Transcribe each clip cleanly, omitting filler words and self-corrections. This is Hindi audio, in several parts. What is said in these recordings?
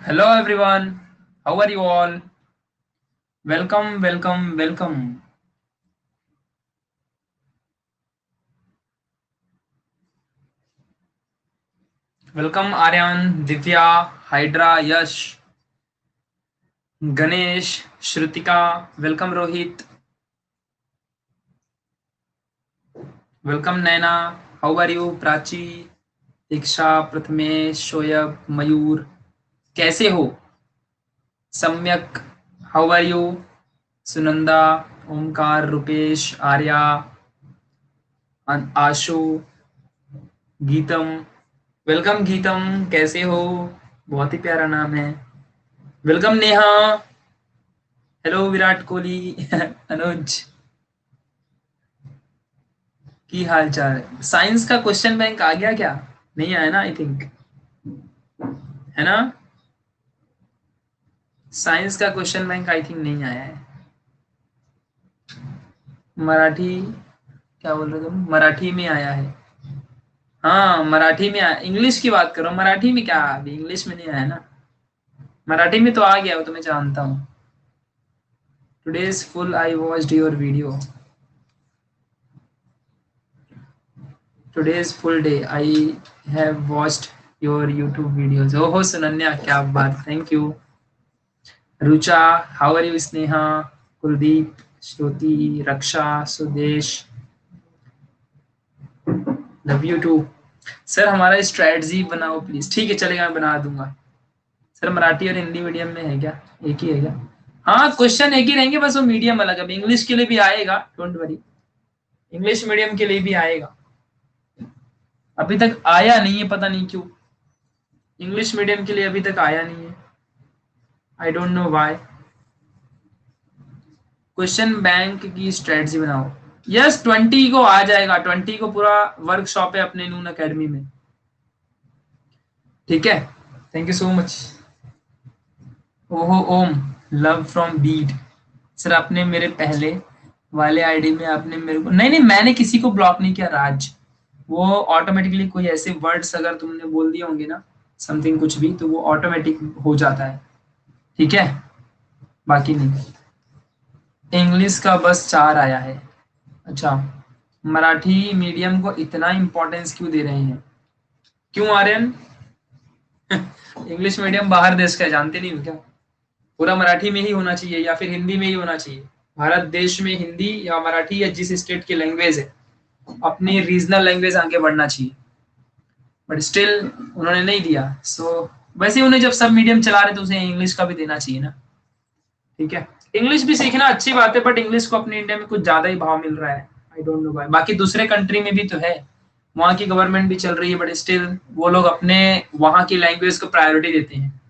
Hello everyone. How are you all? Welcome, welcome, welcome. Welcome Aryan, Divya, Hydra, Yash, Ganesh, Shrutika. Welcome Rohit. Welcome Naina. How are you? Prachi, दीक्षा, प्रथमेश, शोयब, मयूर. कैसे हो? Samyak. How are you? Sunanda, Omkar, Rupesh, Arya, Ashu, Geetam. Welcome Geetam, कैसे हो? बहुत ही प्यारा नाम है. वेलकम नेहा. हेलो विराट कोहली. अनुज, की हाल चाल है? साइंस का क्वेश्चन बैंक आ गया क्या? नहीं आया ना, आई थिंक. है ना? साइंस का क्वेश्चन बैंक आई थिंक नहीं आया है. मराठी. क्या बोल रहे तुम? मराठी में आया है. हाँ, मराठी में आया. इंग्लिश की बात करो, मराठी में क्या? अभी इंग्लिश में नहीं आया ना. मराठी में तो आ गया, वो तो मैं जानता हूँ. Today's full I watched your video. Today's full day. I have watched your YouTube videos. Oh, Sunanya, क्या बात. Thank you. Rucha, how are you? Sneha, Kuldeep, Shruti, Raksha, Sudesh. Love you too. Sir हमारा स्ट्रेटजी बनाओ प्लीज. ठीक है, चलेगा, मैं बना दूंगा. सर मराठी और हिंदी मीडियम में है क्या? एक ही है क्या? हाँ, क्वेश्चन एक ही रहेंगे, बस वो मीडियम अलग. अब इंग्लिश के लिए भी आएगा, डोंट वरी. इंग्लिश मीडियम के लिए भी आएगा. अभी तक आया नहीं है, पता नहीं क्यों. इंग्लिश मीडियम के लिए अभी तक आया नहीं है. आई don't know why. Question bank की स्ट्रेटजी बनाओ. यस, 20 को आ जाएगा. 20 को पूरा वर्कशॉप है अपने नून अकेडमी में. ठीक है. Thank you so much. ओहो Om. Love from Beed. Sir आपने मेरे पहले वाले आईडी में आपने मेरे को, नहीं नहीं, मैंने किसी को ब्लॉक नहीं किया राज. वो ऑटोमेटिकली कोई ऐसे वर्ड्स अगर तुमने बोल दिए होंगे ना, समथिंग कुछ भी, तो वो ऑटोमेटिक हो जाता है. ठीक है. बाकी नहीं. इंग्लिश का बस 4 आया है. अच्छा. मराठी मीडियम को इतना इम्पोर्टेंस क्यों दे रहे हैं? क्यों आर्यन? इंग्लिश मीडियम बाहर देश का है, जानते नहीं हो क्या? पूरा मराठी में ही होना चाहिए या फिर हिंदी में ही होना चाहिए? भारत देश में हिंदी या मराठी या जिस स्टेट की लैंग्वेज है, अपनी रीजनल लैंग्वेज आगे बढ़ना चाहिए. बट स्टिल उन्होंने नहीं दिया. सो वैसे उन्हें जब सब मीडियम चला रहे तो उसे इंग्लिश का भी देना चाहिए ना. ठीक है. इंग्लिश भी सीखना अच्छी बात है, बट इंग्लिश को अपने इंडिया में कुछ ज्यादा ही भाव मिल रहा है. आई डोंट नो व्हाई. बाकी दूसरे कंट्री में भी तो है, वहाँ की गवर्नमेंट भी चल रही है, बट स्टिल वो लोग अपने वहाँ की लैंग्वेज को प्रायोरिटी देते हैं.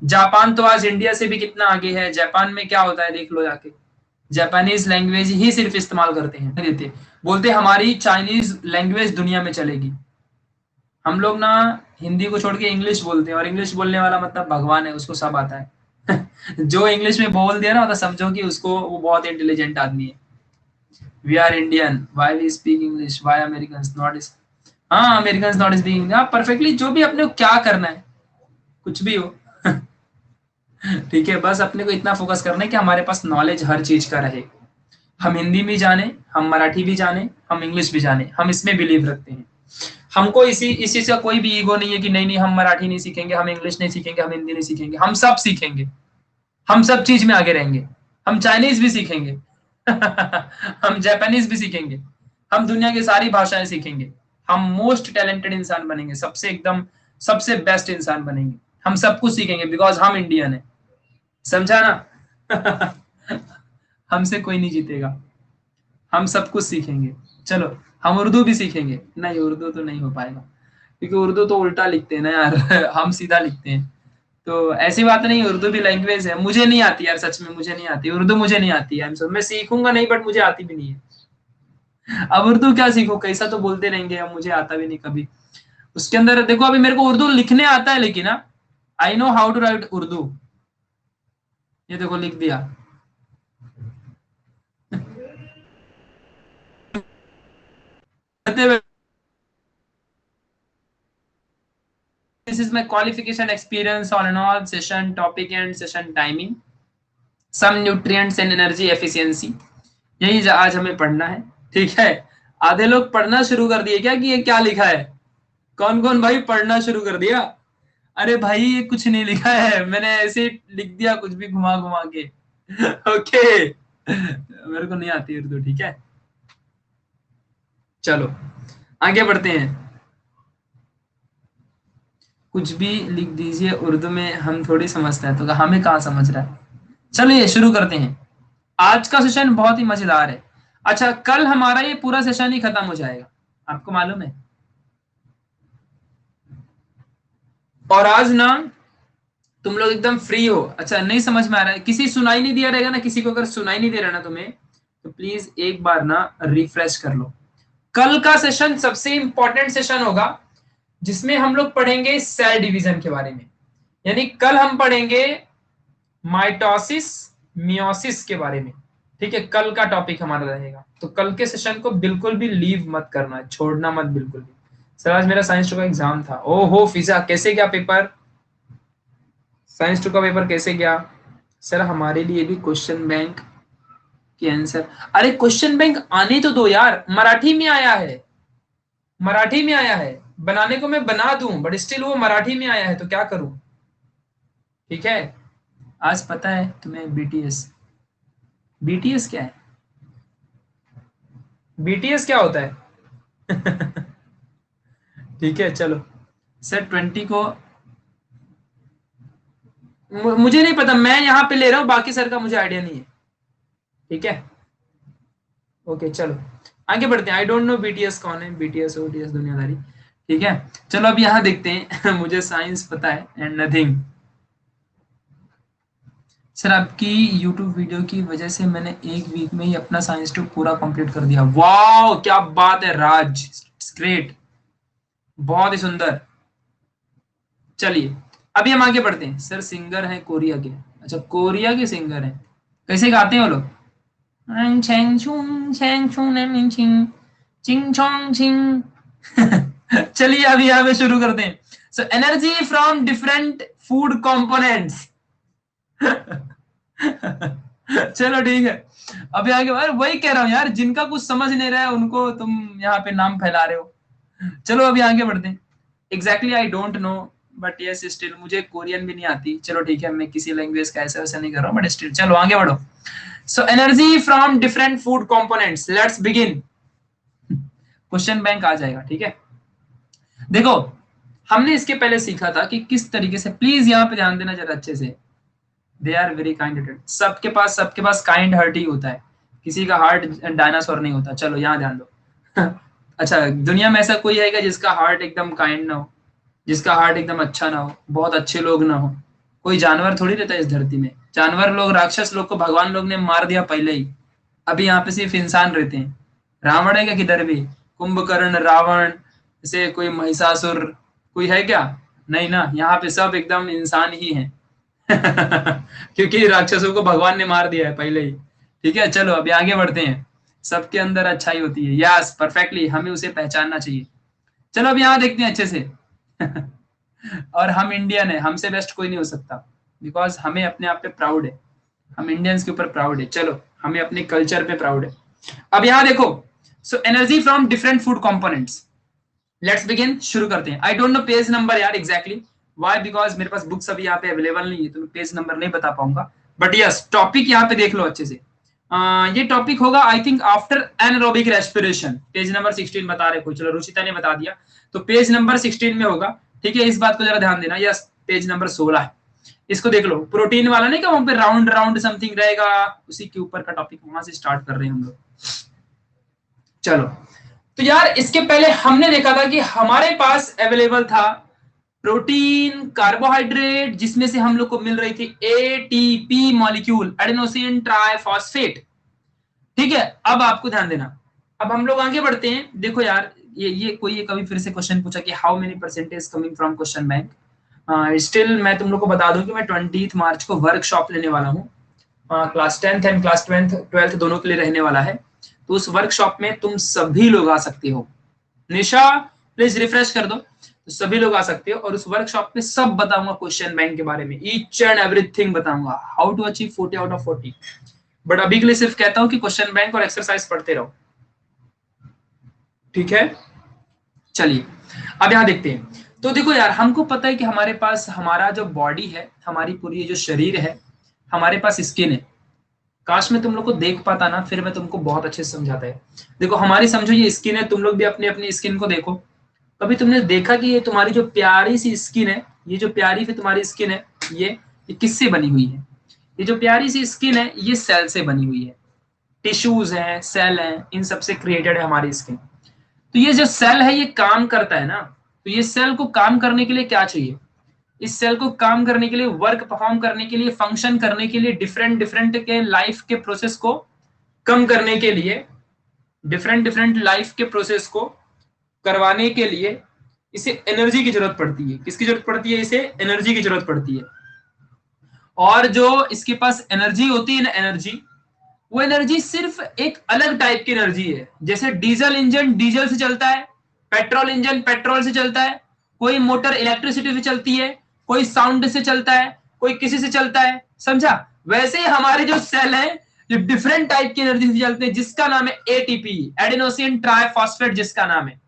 जापान तो आज इंडिया से भी कितना आगे है. जापान में क्या होता है देख लो जाके. जापानीज लैंग्वेज ही सिर्फ इस्तेमाल करते हैं, देते. बोलते हमारी चाइनीज लैंग्वेज दुनिया में चलेगी. हम लोग ना हिंदी को छोड़ के इंग्लिश बोलते हैं, और इंग्लिश बोलने वाला मतलब भगवान है, उसको सब आता है. जो इंग्लिश में बोल दिया ना, तो समझो कि उसको, वो बहुत इंटेलिजेंट आदमी है. We are Indian, why we speak English, why American not. हाँ, अमेरिकन नॉट स्पीकिंग. हाँ, परफेक्टली. जो भी अपने को क्या करना है, कुछ भी हो. ठीक है, बस अपने को इतना फोकस करना है कि हमारे पास नॉलेज हर चीज का रहे. हम हिंदी भी जाने, हम मराठी भी जाने, हम इंग्लिश भी जाने, हम इसमें बिलीव रखते हैं. हमको इस चीज का कोई भी ईगो नहीं है कि नहीं नहीं, हम मराठी नहीं सीखेंगे, हम इंग्लिश नहीं सीखेंगे, हम हिंदी नहीं सीखेंगे. हम सब सीखेंगे. हम सब चीज में आगे रहेंगे. हम चाइनीज भी सीखेंगे. हम जापानीज भी सीखेंगे. हम दुनिया की सारी भाषाएं सीखेंगे. हम मोस्ट टैलेंटेड इंसान बनेंगे, सबसे एकदम सबसे बेस्ट इंसान बनेंगे. हम सब कुछ सीखेंगे बिकॉज हम इंडियन है. समझा ना? हमसे कोई नहीं जीतेगा. हम सब कुछ सीखेंगे. चलो, हम उर्दू भी सीखेंगे. नहीं, उर्दू तो नहीं हो पाएगा, क्योंकि उर्दू तो उल्टा लिखते हैं ना यार. हम सीधा लिखते हैं. तो ऐसी बात नहीं, उर्दू भी लैंग्वेज है. मुझे नहीं आती यार, सच में मुझे नहीं आती उर्दू. मुझे नहीं आती है. मैं सीखूंगा नहीं, बट मुझे आती भी नहीं है. अब उर्दू क्या सीखो, कैसा तो बोलते रहेंगे. अब मुझे आता भी नहीं कभी. उसके अंदर देखो, अभी मेरे को उर्दू लिखने आता है, लेकिन ना, I know how to write Urdu. ये देखो, लिख दिया. This is my qualification experience all and all, session topic and session timing, some nutrients and energy efficiency, यही आज हमें पढ़ना है। ठीक है, आधे लोग पढ़ना शुरू कर दिए क्या कि ये क्या लिखा है? कौन कौन भाई पढ़ना शुरू कर दिया? अरे भाई ये कुछ नहीं लिखा है, मैंने ऐसे ही लिख दिया कुछ भी घुमा घुमा के। ओके, मेरे को नहीं आती उर्दू। ठीक है, चलो आगे बढ़ते हैं। कुछ भी लिख दीजिए उर्दू में, हम थोड़ी समझते हैं, तो हमें कहाँ समझ रहा है। चलिए शुरू करते हैं। आज का सेशन बहुत ही मजेदार है। अच्छा, कल हमारा ये पूरा सेशन ही खत्म हो जाएगा, आपको मालूम है। और आज ना तुम लोग एकदम फ्री हो। अच्छा, नहीं समझ में आ रहा है, किसी सुनाई नहीं दिया रहेगा ना, किसी को अगर सुनाई नहीं दे रहा ना तुम्हें, तो प्लीज एक बार ना रिफ्रेश कर लो। कल का सेशन सबसे इंपॉर्टेंट सेशन होगा, जिसमें हम लोग पढ़ेंगे सेल डिवीजन के बारे में। यानी कल हम पढ़ेंगे माइटोसिस मियोसिस के बारे में। ठीक है, कल का टॉपिक हमारा रहेगा, तो कल के सेशन को बिल्कुल भी लीव मत करना, छोड़ना मत बिल्कुल भी। सर आज मेरा साइंस 2 का एग्जाम था। ओहो फिजा, कैसे गया पेपर? साइंस 2 का पेपर कैसे गया? सर हमारे लिए भी क्वेश्चन बैंक के आंसर, अरे क्वेश्चन बैंक आने तो दो यार, मराठी में आया है, मराठी में आया है। बनाने को मैं बना दूं, बट स्टिल वो मराठी में आया है, तो क्या करूं? ठीक है, आज पता है तुम्हें बीटीएस, बीटीएस क्या है? बीटीएस क्या होता है? ठीक है चलो, सर 20 को मुझे नहीं पता, मैं यहाँ पे ले रहा हूँ, बाकी सर का मुझे आइडिया नहीं है। ठीक है, ओके चलो आगे बढ़ते हैं। आई डोंट नो बीटीएस कौन है, बीटीएस ओटीएस दुनियादारी। ठीक है, चलो अब यहाँ देखते हैं। मुझे साइंस पता है एंड नथिंग। सर आपकी यूट्यूब वीडियो की वजह से मैंने एक वीक में ही अपना साइंस 2 पूरा कंप्लीट कर दिया। वाह क्या बात है राज, ग्रेट, बहुत ही सुंदर। चलिए अभी हम आगे बढ़ते हैं। सर सिंगर हैं कोरिया के, अच्छा कोरिया के सिंगर हैं, कैसे गाते हैं वो लोग? चलिए अभी यहाँ पे शुरू करते हैं। सो energy from different food components. चलो ठीक है, अभी आगे वही कह रहा हूँ यार, जिनका कुछ समझ नहीं रहा है उनको तुम यहाँ पे नाम फैला रहे हो। चलो अभी आगे बढ़ते हैं। Exactly I don't no, but yes still, मुझे कोरियन भी नहीं आती। चलो ठीक है, मैं किसी लैंग्वेज का ऐसा वैसा नहीं कर रहा हूँ, बट स्टिल चलो आगे बढ़ो। So energy from different food components, let's begin. Question bank आ जाएगा। ठीक है, देखो हमने इसके पहले सीखा था कि किस तरीके से, प्लीज यहाँ पे ध्यान देना जरा अच्छे से, they are very kind hearted. सबके पास काइंड हार्ट ही होता है, किसी का हार्ट डायनासोर नहीं होता। चलो यहाँ ध्यान दो। अच्छा, दुनिया में ऐसा कोई है क्या जिसका हार्ट एकदम काइंड ना हो, जिसका हार्ट एकदम अच्छा ना हो, बहुत अच्छे लोग ना हो? कोई जानवर थोड़ी रहता है इस धरती में। जानवर लोग, राक्षस लोग को भगवान लोग ने मार दिया पहले ही, अभी यहाँ पे सिर्फ इंसान रहते हैं। रावण है क्या किधर भी? कुंभकर्ण, रावण, जैसे कोई महिषासुर, कोई है क्या? नहीं ना, यहाँ पे सब एकदम इंसान ही है। क्योंकि राक्षसों को भगवान ने मार दिया है पहले ही। ठीक है, चलो अभी आगे बढ़ते हैं। सबके अंदर अच्छाई होती है, यस परफेक्टली, हमें उसे पहचानना चाहिए। चलो अब यहाँ देखते हैं अच्छे से। और हम इंडियन है, हमसे बेस्ट कोई नहीं हो सकता, बिकॉज हमें अपने आप पे प्राउड है, हम इंडियंस के ऊपर प्राउड है। चलो हमें अपने कल्चर पे प्राउड है। अब यहाँ देखो, सो energy from different food components, let's begin, शुरू करते हैं। आई डोंट नो पेज नंबर यार एग्जैक्टली, व्हाई, बिकॉज मेरे पास बुक्स अभी यहाँ पे अवेलेबल नहीं है, तो मैं पेज नंबर नहीं बता पाऊंगा, बट यस टॉपिक यहाँ पे देख लो अच्छे से। ये टॉपिक होगा I think after anaerobic respiration, page number 16 बता रहे कोई, चलो रुचिता ने बता दिया, तो पेज नंबर 16 में होगा। ठीक है, इस बात को जरा ध्यान देना। यस पेज नंबर 16 है, इसको देख लो। प्रोटीन वाला नहीं क्या, वहां पे राउंड राउंड समथिंग रहेगा, उसी के ऊपर का टॉपिक, वहां से स्टार्ट कर रहे हैं हम लोग। चलो तो यार इसके पहले हमने देखा था कि हमारे पास अवेलेबल था प्रोटीन, कार्बोहाइड्रेट, जिसमें से हम लोग को मिल रही थी एटीपी मॉलिक्यूल, एडेनोसिन ट्राइफॉस्फेट। ठीक है, अब आपको ध्यान देना, अब हम लोग आगे बढ़ते हैं। देखो यार ये कोई कभी फिर से क्वेश्चन पूछा कि how many percentage coming from question bank. Still मैं तुम लोग को बता दूं कि मैं 20 मार्च को वर्कशॉप लेने वाला हूँ, class 10th and class 12th दोनों के लिए रहने वाला है। तो उस वर्कशॉप में तुम सभी लोग आ सकते हो। निशा प्लीज रिफ्रेश कर दो। तो सभी लोग आ सकते हो, और उस वर्कशॉप में सब बताऊंगा क्वेश्चन बैंक के बारे में, ईच एंड एवरीथिंग बताऊंगा, how to achieve 40 out of 40। But अभी के लिए सिर्फ कहता हूँ कि क्वेश्चन बैंक और एक्सरसाइज पढ़ते रहो, ठीक है। चलिए अब यहां देखते हैं। तो देखो यार, हमको पता है कि हमारे पास हमारा जो बॉडी है, हमारी पूरी जो शरीर है, हमारे पास स्किन है। काश मैं तुम लोग को देख पाता ना, फिर मैं तुमको बहुत अच्छे से समझाता है। देखो हमारी, समझो ये स्किन है, तुम लोग भी अपनी अपनी स्किन को देखो। कभी तुमने देखा कि ये तुम्हारी जो प्यारी सी स्किन है, ये जो प्यारी सी तुम्हारी स्किन है, ये किससे बनी हुई है? ये जो प्यारी सी स्किन है, ये सेल से बनी हुई है। टिश्यूज हैं, सेल हैं, इन सब से क्रिएटेड है हमारी स्किन। तो ये जो सेल है, ये काम करता है ना, तो ये सेल को काम करने के लिए क्या चाहिए? इस सेल को काम करने के लिए, वर्क परफॉर्म करने के लिए, फंक्शन करने के लिए, डिफरेंट डिफरेंट के लाइफ के प्रोसेस को कम करने के लिए, डिफरेंट डिफरेंट लाइफ के प्रोसेस को करवाने के लिए इसे एनर्जी की जरूरत पड़ती है। किसकी जरूरत पड़ती है? इसे एनर्जी की जरूरत पड़ती है। और जो इसके पास एनर्जी होती है ना, एनर्जी, वो एनर्जी सिर्फ एक अलग टाइप की एनर्जी है। जैसे डीजल इंजन डीजल से चलता है, पेट्रोल इंजन पेट्रोल से चलता है, कोई मोटर इलेक्ट्रिसिटी से चलती है, कोई साउंड से चलता है, कोई किसी से चलता है, समझा? वैसे ही हमारे जो सेल है, जो डिफरेंट टाइप की एनर्जी से चलते हैं, जिसका नाम है एटीपी, एडेनोसिन ट्राइफॉस्फेट जिसका नाम है।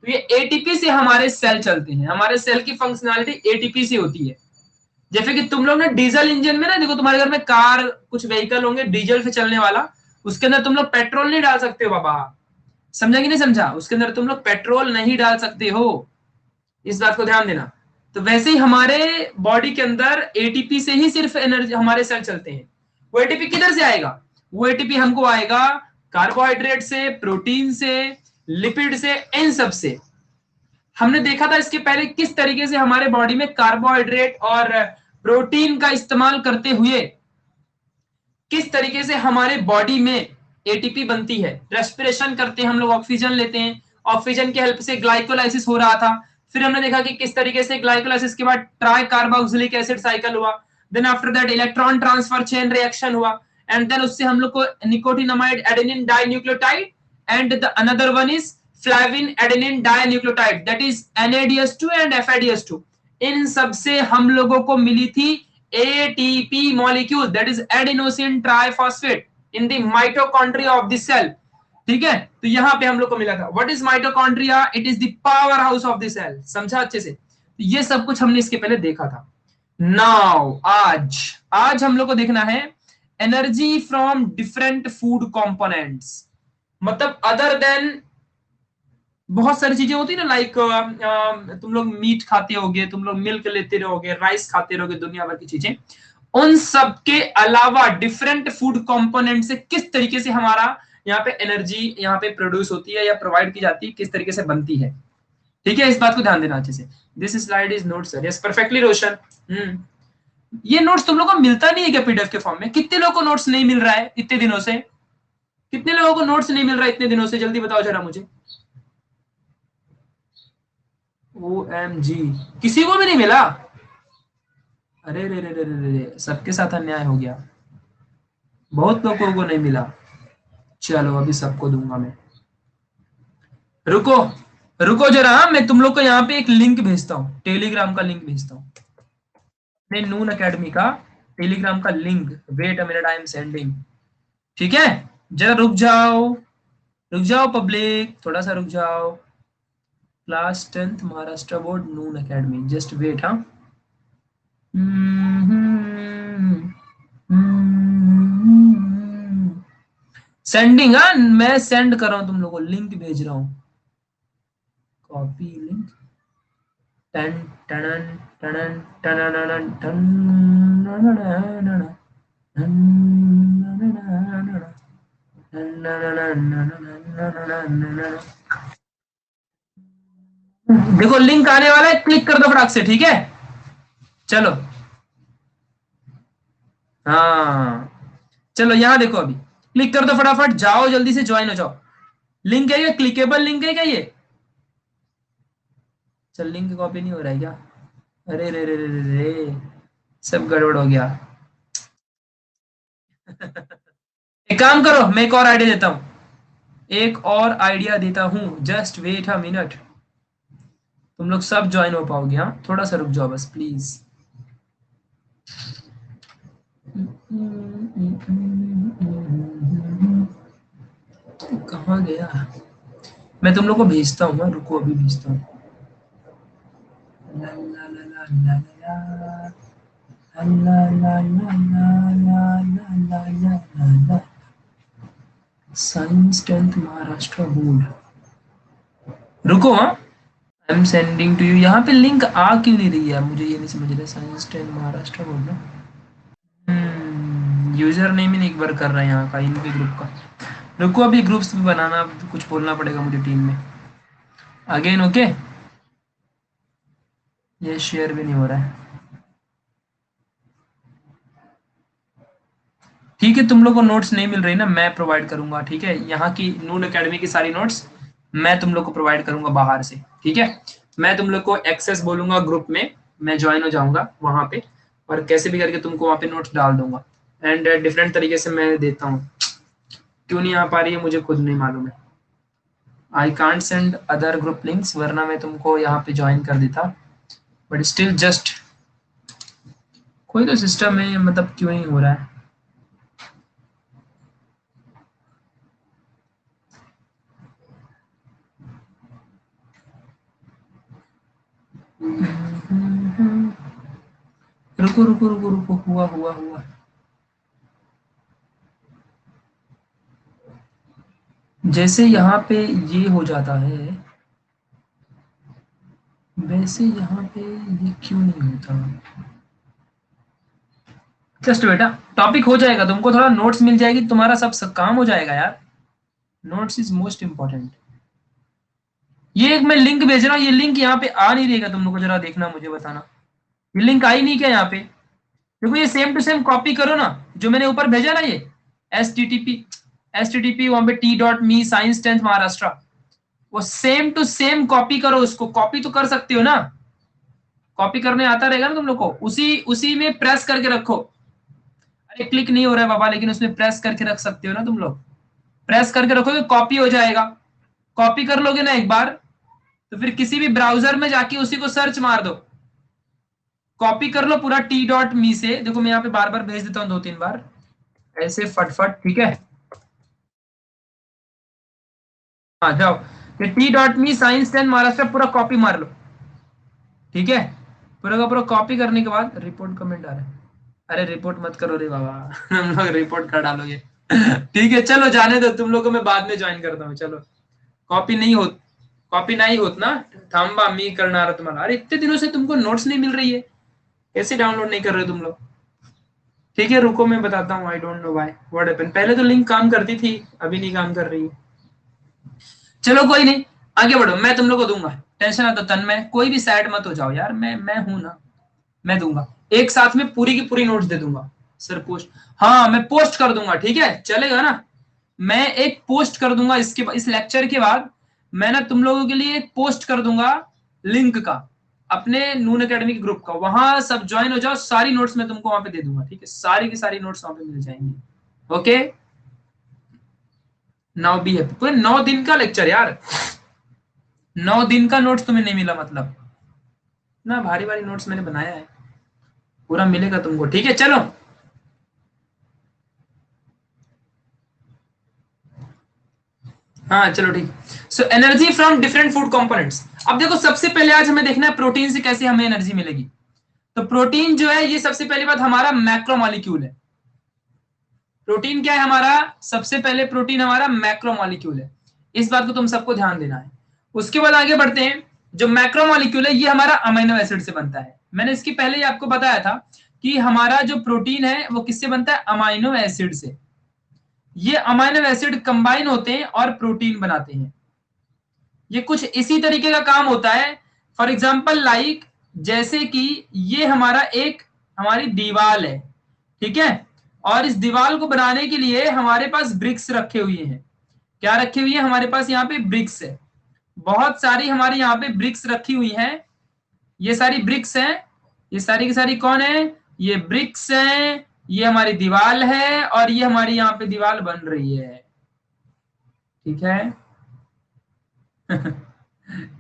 तो ये एटीपी से हमारे सेल चलते हैं। हमारे सेल की फंक्शनैलिटी एटीपी से होती है। जैसे कि तुम लोग ना डीजल इंजन में ना, देखो तुम्हारे घर में कार, कुछ व्हीकल होंगे डीजल से चलने वाला, उसके अंदर तुम लोग पेट्रोल नहीं डाल सकते हो बाबा। समझा कि नहीं समझा? उसके अंदर तुम लोग पेट्रोल नहीं डाल सकते हो, इस बात को ध्यान देना। तो वैसे ही हमारे बॉडी के अंदर एटीपी से ही सिर्फ एनर्जी, हमारे सेल चलते हैं। वो एटीपी किधर से आएगा? वो एटीपी हमको आएगा कार्बोहाइड्रेट से, प्रोटीन से, लिपिड से, इन सब से। हमने देखा था इसके पहले किस तरीके से हमारे बॉडी में कार्बोहाइड्रेट और प्रोटीन का इस्तेमाल करते हुए किस तरीके से हमारे बॉडी में एटीपी बनती है। रेस्पिरेशन करते हैं हम लोग, ऑक्सीजन लेते हैं, ऑक्सीजन की हेल्प से ग्लाइकोलाइसिस हो रहा था। फिर हमने देखा कि किस तरीके से ग्लाइकोलाइसिस के बाद ट्राई कार्बोक्सिलिक एसिड साइकिल हुआ, then after that electron transfer chain reaction हुआ, एंड देन उससे हम लोग को nicotinamide adenine dinucleotide and the another one is flavin adenine dinucleotide, that is NADH2 and FADH2। इन सबसे हम लोगों को मिली थी ATP molecule, that is adenosine triphosphate in the mitochondria of the cell। ठीक है, तो यहां पे हम लोग को मिला था। What is mitochondria? It is the power house of the cell. समझा अच्छे से? तो ये सब कुछ हमने इसके पहले देखा था। नाउ आज हम लोग को देखना है energy from different food components. मतलब अदर देन, बहुत सारी चीजें होती है ना, लाइक तुम लोग मीट खाते होगे, तुम लोग मिल्क लेते रहोगे, राइस खाते रहोगे, दुनिया भर की चीजें। उन सब के अलावा डिफरेंट फूड कंपोनेंट से किस तरीके से हमारा यहाँ पे एनर्जी यहाँ पे प्रोड्यूस होती है या प्रोवाइड की जाती है, किस तरीके से बनती है। ठीक है, इस बात को ध्यान देना अच्छे से। This slide is note sir, yes perfectly Roshan. ये नोट्स तुम लोग को मिलता नहीं है क्या पीडीएफ के फॉर्म में? कितने लोगों को नोट्स नहीं मिल रहा है इतने दिनों से? कितने लोगों को नोट्स नहीं मिल रहा है इतने दिनों से? जल्दी बताओ जरा मुझे। OMG, किसी को भी नहीं मिला? अरे रे रे रे रे रे, सबके साथ अन्याय हो गया, बहुत लोगों को नहीं मिला। चलो अभी सबको दूंगा मैं। रुको रुको जरा, मैं तुम लोग को यहाँ पे एक लिंक भेजता हूँ, टेलीग्राम का लिंक भेजता हूँ, नून अकेडमी का टेलीग्राम का link. Wait a minute, I am sending. ठीक है, जरा रुक जाओ पब्लिक, थोड़ा सा रुक जाओ। क्लास 10th महाराष्ट्र बोर्ड नून अकेडमी, जस्ट वेट। हाँ, सेंडिंग। हाँ, मैं सेंड कर रहा हूं, तुम लोगों को लिंक भेज रहा हूं। कॉपी लिंक, टन टन टन टन देखो लिंक आने वाला है, क्लिक कर दो फटाक से। ठीक है, चलो। हाँ चलो, यहां देखो, अभी क्लिक कर दो फटाफट, जाओ जल्दी से ज्वाइन हो जाओ। लिंक है ये, क्लिकेबल लिंक है क्या ये? चल, लिंक कॉपी नहीं हो रहा है क्या? अरे रे रे रे रे रे, सब गड़बड़ हो गया। एक काम करो, मैं एक और आइडिया देता हूं, एक और आइडिया देता हूं, जस्ट वेट अ मिनट। तुम लोग सब ज्वाइन हो पाओगे। हाँ थोड़ा सा रुक जाओ बस प्लीज। कहाँ गया? मैं तुम लोग को भेजता हूँ, रुको अभी भेजता हूँ। ला ला ला ला ला ला ला ला ला ला ला ला ला ला। साइंस 10th महाराष्ट्र बोर्ड, रुको। हाँ I am sending to you. यहाँ पे लिंक आ क्यों नहीं रही है, मुझे ये नहीं समझ रहा। साइंस 10 महाराष्ट्र बोर्ड ना, यूजर नेम ही एक बार कर रहा है यहाँ का, इनके ग्रुप का। रुको अभी ग्रुप्स भी बनाना, कुछ बोलना पड़ेगा मुझे टीम में। अगेन ओके, ये शेयर भी नहीं हो रहा है। ठीक है, तुम लोग को नोट्स नहीं मिल रही ना, मैं प्रोवाइड करूंगा। ठीक है, यहाँ की नून एकेडमी की सारी नोट्स मैं तुम लोग को प्रोवाइड करूंगा बाहर से। ठीक है, मैं तुम लोग को एक्सेस बोलूंगा ग्रुप में, मैं ज्वाइन हो जाऊंगा वहां पे, और कैसे भी करके तुमको वहां पे नोट्स डाल दूंगा। एंड डिफरेंट तरीके से मैं देता हूँ। क्यों नहीं आ पा रही है मुझे खुद नहीं मालूम है। I can't send other group links, वरना मैं तुमको यहाँ पे ज्वाइन कर देता, बट स्टिल जस्ट कोई तो सिस्टम है, मतलब क्यों नहीं हो रहा है। रुको रुको रुको रुको, हुआ हुआ हुआ। जैसे यहाँ पे ये हो जाता है, वैसे यहाँ पे ये क्यों नहीं होता। जस्ट बेटा टॉपिक हो जाएगा, तुमको थोड़ा नोट्स मिल जाएगी, तुम्हारा सब काम हो जाएगा यार। Notes is most important. ये एक मैं लिंक भेज रहा हूँ, ये लिंक यहाँ पे आ नहीं रहेगा, तुम लोग को जरा देखना, मुझे बताना। ये लिंक आई नहीं क्या यहाँ पे? देखो ये सेम टू सेम कॉपी करो ना, जो मैंने ऊपर भेजा ना, ये एस टी टी पी वहां पे t.me साइंस 10th महाराष्ट्र, वो सेम टू सेम कॉपी करो। उसको कॉपी तो कर सकते हो ना, कॉपी करने आता रहेगा ना तुम लोग को, उसी उसी में प्रेस करके रखो। अरे क्लिक नहीं हो रहा है बाबा, लेकिन उसमें प्रेस करके रख सकते हो ना तुम लोग। प्रेस करके रखोगे कॉपी हो जाएगा। कॉपी कर लोगे ना एक बार, तो फिर किसी भी ब्राउजर में जाके उसी को सर्च मार दो, कॉपी कर लो पूरा t.me से। देखो मैं यहाँ पे बार बार भेज देता हूँ 2-3 बार ऐसे फटफट। ठीक है, हाँ जाओ, ये t.me साइंस 10 महाराष्ट्र पूरा कॉपी मार लो। ठीक है, पूरा का पूरा कॉपी करने के बाद रिपोर्ट कमेंट आ रहा है। अरे रिपोर्ट मत करो रे बाबा हम लोग रिपोर्ट कर डालोगे ठीक है चलो जाने दो, तुम लोगों को मैं बाद में ज्वाइन करता हूँ। चलो कॉपी नहीं होत, कॉपी नहीं होत ना, थांबा मी करणार तुम्हाला। अरे इतने दिनों से तुमको नोट्स नहीं मिल रही है, कैसे डाउनलोड नहीं कर रहे हो तुम लोग? ठीक है रुको मैं बताता हूँ, आई don't know why what happened. पहले तो लिंक काम करती थी, अभी नहीं काम कर रही है। चलो कोई नहीं, आगे बढ़ो, मैं तुम लोग को दूंगा, टेंशन आता तन्मय, कोई भी सैड मत हो जाओ यार, मैं हूं ना, मैं दूंगा। एक साथ में पूरी की पूरी नोट्स दे दूंगा। सर पोस्ट, हाँ मैं पोस्ट कर दूंगा, ठीक है चलेगा ना। मैं एक पोस्ट कर दूंगा इसके इस लेक्चर के बाद, मैं ना तुम लोगों के लिए एक पोस्ट कर दूंगा लिंक का, अपने नून एकेडमी के ग्रुप का, वहां सब ज्वाइन हो जाओ, सारी नोट्स मैं तुमको वहां पे दे दूंगा। ठीक है, सारी की सारी नोट्स वहां पे मिल जाएंगी। Okay, now be happy. पूरे 9 दिन का लेक्चर यार, 9 दिन का नोट्स तुम्हें नहीं मिला मतलब, ना भारी भारी नोट्स मैंने बनाया है, पूरा मिलेगा तुमको। ठीक है चलो, हाँ चलो ठीक। सो energy from different food components. अब देखो सबसे पहले आज हमें देखना है प्रोटीन से कैसे हमें एनर्जी मिलेगी। तो प्रोटीन जो है ये सबसे पहली बात हमारा मैक्रोमोलिक्यूल है। प्रोटीन क्या है हमारा? सबसे पहले प्रोटीन हमारा मैक्रोमोलिक्यूल है, इस बात को तुम सबको ध्यान देना है। उसके बाद आगे बढ़ते हैं, जो मैक्रोमोलिक्यूल है ये हमारा अमीनो एसिड से बनता है। मैंने इसकी पहले ही आपको बताया था कि हमारा जो प्रोटीन है वो किससे बनता है? अमीनो एसिड से। ये अमीनो एसिड कंबाइन होते हैं और प्रोटीन बनाते हैं। ये कुछ इसी तरीके का काम होता है। फॉर एग्जाम्पल लाइक, जैसे कि ये हमारा एक हमारी दीवार है, ठीक है, और इस दीवार को बनाने के लिए हमारे पास ब्रिक्स रखे हुए हैं। क्या रखे हुए हैं? हमारे पास यहाँ पे ब्रिक्स है, बहुत सारी हमारी यहाँ पे ब्रिक्स रखी हुई हैं। ये सारी ब्रिक्स हैं, ये सारी की सारी कौन है? ये ब्रिक्स हैं, ये हमारी दीवार है, और ये हमारी यहाँ पे दीवार बन रही है। ठीक है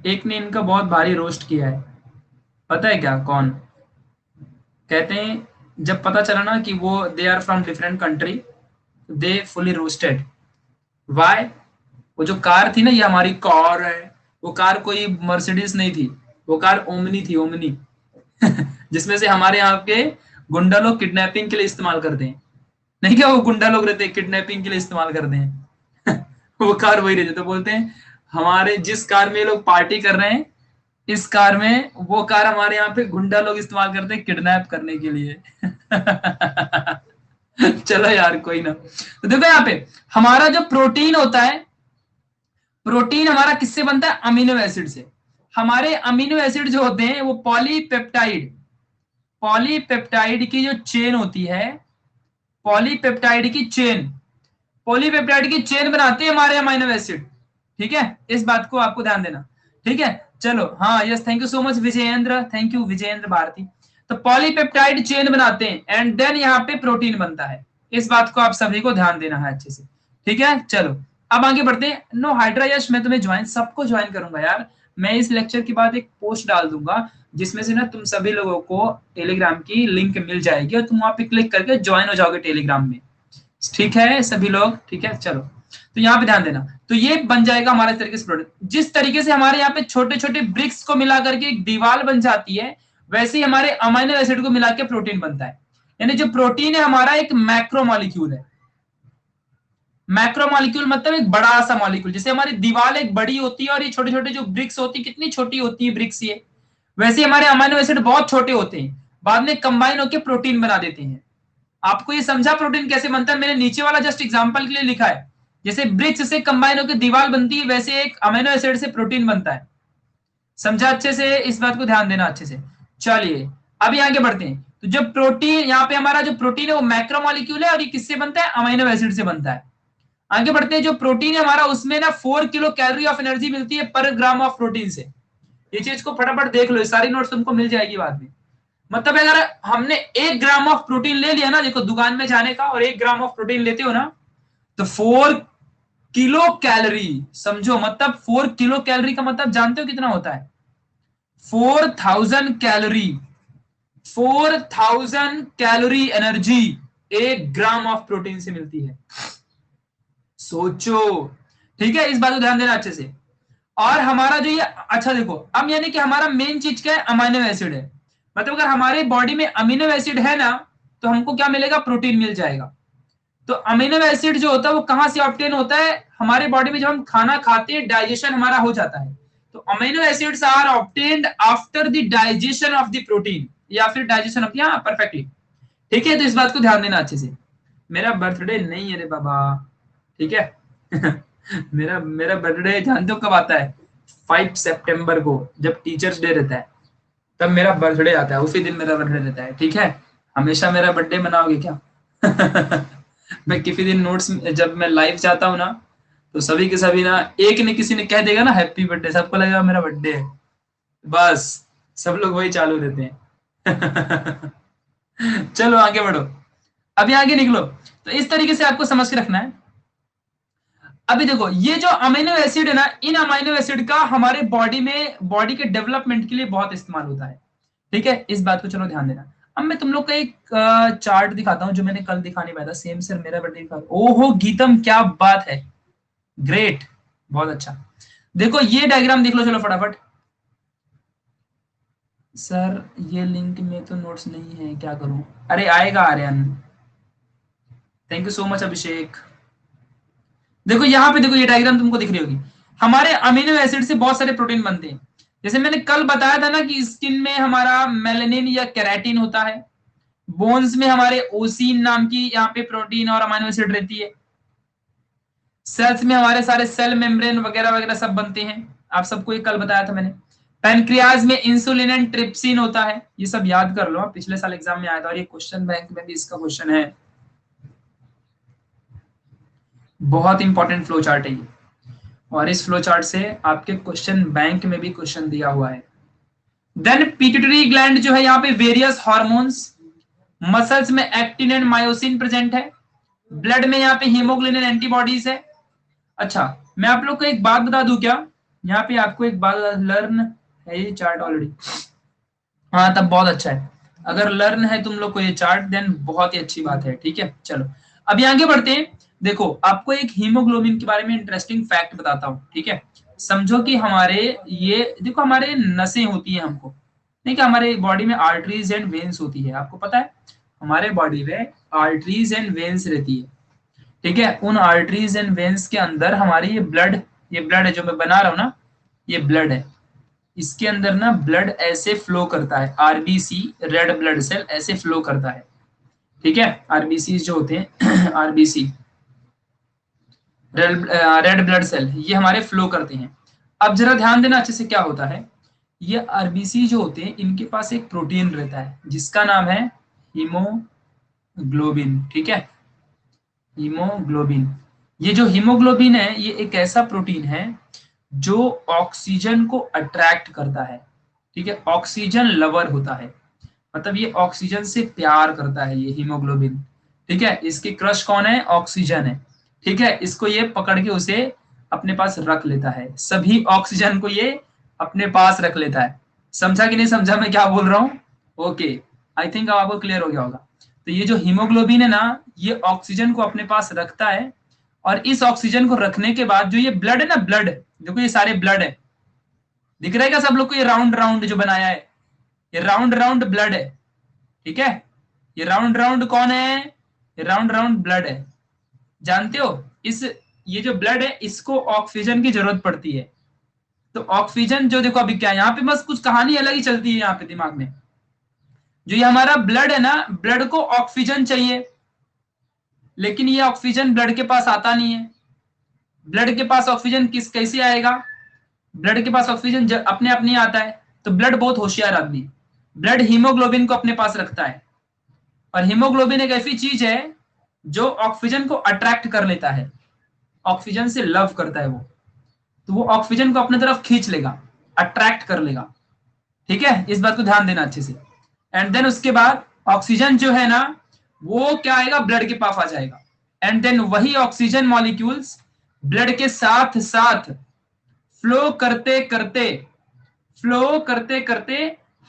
एक ने इनका बहुत भारी रोस्ट किया है, पता है क्या? कौन? कहते हैं जब पता चला ना कि वो they are from different country, they fully roasted. Why? वो जो कार थी ना, ये हमारी कार है, वो कार कोई मर्सिडीज नहीं थी, वो कार ओमनी थी, ओमनी। जिसमें से हमारे यहाँ के गुंडा लोग किडनैपिंग के लिए इस्तेमाल करते हैं। नहीं क्या, वो गुंडा लोग रहते हैं किडनैपिंग के लिए इस्तेमाल करते हैं। वो कार वही रहती है, तो बोलते हैं हमारे जिस कार में ये लोग पार्टी कर रहे हैं, इस कार में, वो कार हमारे यहाँ पे गुंडा लोग इस्तेमाल करते हैं किडनैप करने के लिए। चलो यार कोई ना। तो देखो यहाँ पे हमारा जो प्रोटीन होता है, प्रोटीन हमारा किससे बनता है? अमीनो एसिड से। हमारे अमीनो एसिड जो होते हैं वो पॉलीपेप्टाइड, पॉलीपेप्टाइड की जो चेन होती है, पॉलीपेप्टाइड की चेन, पॉलीपेप्टाइड की चेन बनाते हैं हमारे अमीनो एसिड। ठीक है, इस बात को आपको ध्यान देना। ठीक है, चलो, हाँ, yes, thank you so much Vijayendra, thank you Vijayendra Bharti. तो पॉलीपेप्टाइड चेन बनाते हैं एंड देन यहाँ पे प्रोटीन बनता है। इस बात को आप सभी को ध्यान देना है अच्छे से। ठीक है, चलो अब आगे बढ़ते हैं। नो हाइड्रा यश, मैं तुम्हें ज्वाइन, सबको ज्वाइन करूंगा यार। मैं इस लेक्चर के बाद एक पोस्ट डाल दूंगा जिसमें से ना तुम सभी लोगों को टेलीग्राम की लिंक मिल जाएगी और तुम वहां पे क्लिक करके ज्वाइन हो जाओगे टेलीग्राम में। ठीक है सभी लोग? ठीक है, चलो, तो यहाँ पे ध्यान देना। तो ये बन जाएगा हमारा इस तरीके से प्रोटीन। जिस तरीके से हमारे यहाँ पे छोटे छोटे ब्रिक्स को मिला करके एक दीवार बन जाती है, वैसे ही हमारे अमीनो एसिड को मिला के प्रोटीन बनता है। यानी जो प्रोटीन है हमारा एक मैक्रो मॉलिक्यूल है। मैक्रो मॉलिक्यूल मतलब एक बड़ा सा मॉलिक्यूल। जैसे हमारी दीवार एक बड़ी होती है और ये छोटे छोटे जो ब्रिक्स होती है, कितनी छोटी होती है ब्रिक्स ये, वैसे हमारे अमीनो एसिड बहुत छोटे होते हैं, बाद में कंबाइन होकर प्रोटीन बना देते हैं। आपको ये समझा प्रोटीन कैसे बनता है? मैंने नीचे वाला जस्ट एग्जांपल के लिए लिखा है। जैसे ब्रिक्स से कंबाइन होकर दीवार बनती है, वैसे एक अमीनो एसिड से प्रोटीन बनता है। समझा अच्छे से? इस बात को ध्यान देना अच्छे से। चलिए अभी आगे बढ़ते हैं। तो जो प्रोटीन, यहाँ पे हमारा जो प्रोटीन है वो मैक्रोमोलिक्यूल है और ये किससे बनता है? अमीनो एसिड से बनता है। आगे बढ़ते हैं। जो प्रोटीन है हमारा, उसमें ना 4 किलो कैलोरी ऑफ एनर्जी मिलती है पर ग्राम ऑफ प्रोटीन से। ये चीज को फटाफट देख लो, सारी नोट्स तुमको मिल जाएगी बाद में। मतलब अगर हमने 1 ग्राम ऑफ प्रोटीन ले लिया ना, देखो दुकान में जाने का, और 1 ग्राम ऑफ प्रोटीन लेते हो ना, तो 4 किलो कैलोरी। समझो, मतलब 4 किलो कैलोरी का मतलब जानते हो कितना होता है? 4000 calorie. 4000 calorie energy 1 gram of protein से मिलती है। सोचो। ठीक है, इस बात को ध्यान देना अच्छे से। और हमारा जो ये, अच्छा देखो, अब यानी कि हमारा मेन चीज क्या है? अमीनो एसिड है। मतलब अगर हमारे बॉडी में अमीनो एसिड है ना, तो हमको क्या मिलेगा? प्रोटीन मिल जाएगा। तो अमीनो एसिड जो होता है वो कहां से ऑब्टेन होता है? हमारे बॉडी में जब हम खाना खाते हैं, डाइजेशन हमारा हो जाता है, तो amino acids are obtained after the digestion of the protein, या फिर डाइजेशन ऑफ, हाँ परफेक्टली। ठीक है, तो इस बात को ध्यान देना अच्छे से। मेरा बर्थडे नहीं है रे बाबा, ठीक है। मेरा मेरा बर्थडे जानते हो कब आता है? 5 सितंबर को, जब टीचर्स डे रहता है, तब मेरा बर्थडे आता है, उसी दिन मेरा बर्थडे रहता है। ठीक है, हमेशा मेरा बर्थडे मनाओगे क्या? मैं किसी दिन नोट्स, जब मैं लाइव जाता हूँ ना, तो सभी के सभी ना, एक ने किसी ने कह देगा ना हैप्पी बर्थडे, सबको लगेगा मेरा बर्थडे है, बस सब लोग वही चालू रहते हैं। चलो आगे बढ़ो, अभी आगे निकलो। तो इस तरीके से आपको समझ के रखना है। अभी देखो, ये जो अमीनो एसिड है ना, इन अमीनो एसिड का हमारे बॉडी में, बॉडी के डेवलपमेंट के लिए बहुत इस्तेमाल होता है। ठीक है, इस बात को चलो ध्यान देना। अब मैं तुम लोग का एक चार्ट दिखाता हूं जो मैंने कल दिखा नहीं पाया था। सेम सर, मेरा बर्थडे दिखा। ओहो गीतम, क्या बात है, ग्रेट, बहुत अच्छा। देखो ये डायग्राम देख लो, चलो फटाफट। सर ये लिंक में तो नोट्स नहीं है, क्या करूं? अरे आएगा Aryan, thank you so much Abhishek. देखो यहाँ पे, देखो ये डायग्राम तुमको दिख रही होगी। हमारे अमीनो एसिड से बहुत सारे प्रोटीन बनते हैं। जैसे मैंने कल बताया था ना कि स्किन में हमारा मेलानिन या केराटिन होता है, बोन्स में हमारे ओसिन नाम की यहाँ पे प्रोटीन और अमीनो एसिड रहती है, सेल्स में हमारे सारे सेल मेम्ब्रेन वगैरह वगैरह सब बनते हैं। आप सबको ये कल बताया था मैंने। पैनक्रियाज में इंसुलिन एंड ट्रिप्सिन होता है। ये सब याद कर लो, पिछले साल एग्जाम में आया था और ये क्वेश्चन बैंक में भी इसका क्वेश्चन है। बहुत इंपॉर्टेंट फ्लो चार्ट है ये, और इस फ्लो चार्ट से आपके क्वेश्चन बैंक में भी क्वेश्चन दिया हुआ है। देन पिट्यूटरी ग्लैंड जो है, यहाँ पे वेरियस हार्मोन्स, मसल्स में एक्टिन एंड मायोसिन प्रेजेंट है, ब्लड में यहाँ पे हीमोग्लोबिन एंटीबॉडीज है। अच्छा, मैं आप लोग को एक बात बता दूं क्या? यहाँ पे आपको एक बात, लर्न है ये चार्ट ऑलरेडी, हाँ तब बहुत अच्छा है। अगर लर्न है तुम लोग को ये चार्ट, देन बहुत ही अच्छी बात है। ठीक है, चलो अभी आगे बढ़ते हैं। देखो आपको एक हीमोग्लोबिन के बारे में इंटरेस्टिंग फैक्ट बताता हूँ। ठीक है, समझो कि हमारे ये देखो हमारे नसें होती हैं हमको, नहीं कि हमारे बॉडी में आर्टरीज एंड वेन्स होती है, आपको पता है हमारे बॉडी में आर्टरीज एंड वेन्स रहती है। ठीक है, उन आर्टरीज एंड वेन्स के अंदर हमारी ये ब्लड है जो मैं बना रहा हूँ ना, ये ब्लड है। इसके अंदर ना ब्लड ऐसे फ्लो करता है, आरबीसी रेड ब्लड सेल ऐसे फ्लो करता है। ठीक है, आरबीसी जो होते हैं आरबीसी रेड ब्लड सेल, ये हमारे फ्लो करते हैं। अब जरा ध्यान देना अच्छे से क्या होता है, ये आरबीसी जो होते हैं इनके पास एक प्रोटीन रहता है जिसका नाम है हीमोग्लोबिन। ठीक है, हीमोग्लोबिन, ये जो हीमोग्लोबिन है ये एक ऐसा प्रोटीन है जो ऑक्सीजन को अट्रैक्ट करता है। ठीक है, ऑक्सीजन लवर होता है, मतलब ये ऑक्सीजन से प्यार करता है ये हीमोग्लोबिन। ठीक है, इसके क्रश कौन है, ऑक्सीजन है। ठीक है, इसको ये पकड़ के उसे अपने पास रख लेता है, सभी ऑक्सीजन को ये अपने पास रख लेता है। समझा कि नहीं समझा मैं क्या बोल रहा हूँ? ओके, आई थिंक अब आपको क्लियर हो गया होगा। तो ये जो हीमोग्लोबिन है ना, ये ऑक्सीजन को अपने पास रखता है, और इस ऑक्सीजन को रखने के बाद जो ये ब्लड है ना, ब्लड देखो ये सारे ब्लड है, दिख रहा है क्या सब लोग को, ये राउंड राउंड जो बनाया है, ये राउंड राउंड ब्लड है। ठीक है, ये राउंड राउंड कौन है, ये राउंड राउंड ब्लड है। जानते हो इस, ये जो ब्लड है इसको ऑक्सीजन की जरूरत पड़ती है। तो ऑक्सीजन जो देखो अभी क्या है, यहाँ पे बस कुछ कहानी अलग ही चलती है यहाँ पे दिमाग में। जो ये हमारा ब्लड है ना, ब्लड को ऑक्सीजन चाहिए, लेकिन ये ऑक्सीजन ब्लड के पास आता नहीं है। ब्लड के पास ऑक्सीजन कैसे आएगा, ब्लड के पास ऑक्सीजन अपने आप नहीं आता है। तो ब्लड बहुत होशियार आदमी है, ब्लड हीमोग्लोबिन को अपने पास रखता है, और हीमोग्लोबिन एक ऐसी चीज है जो ऑक्सीजन को अट्रैक्ट कर लेता है, ऑक्सीजन से लव करता है वो, तो वो ऑक्सीजन को अपने तरफ खींच लेगा, अट्रैक्ट कर लेगा। ठीक है, इस बात को ध्यान देना अच्छे से। एंड देन उसके बाद ऑक्सीजन जो है ना, वो क्या आएगा, ब्लड के पास आ जाएगा। एंड देन वही ऑक्सीजन मॉलिक्यूल्स ब्लड के साथ साथ फ्लो करते करते फ्लो करते करते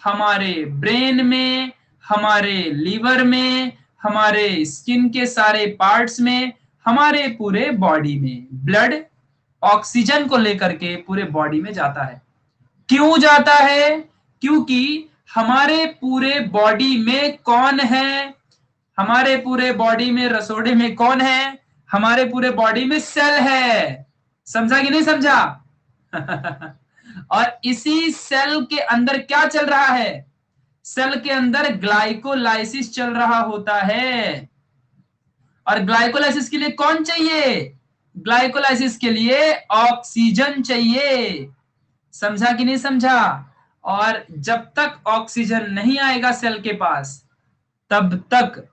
हमारे ब्रेन में, हमारे लीवर में, हमारे स्किन के सारे पार्ट्स में, हमारे पूरे बॉडी में ब्लड ऑक्सीजन को लेकर के पूरे बॉडी में जाता है। क्यों जाता है, क्योंकि हमारे पूरे बॉडी में कौन है, हमारे पूरे बॉडी में रसोड़े में कौन है, हमारे पूरे बॉडी में सेल है। समझा कि नहीं समझा? और इसी सेल के अंदर क्या चल रहा है, सेल के अंदर ग्लाइकोलाइसिस चल रहा होता है। और ग्लाइकोलाइसिस के लिए कौन चाहिए, ग्लाइकोलाइसिस के लिए ऑक्सीजन चाहिए। समझा कि नहीं समझा? और जब तक ऑक्सीजन नहीं आएगा सेल के पास, तब तक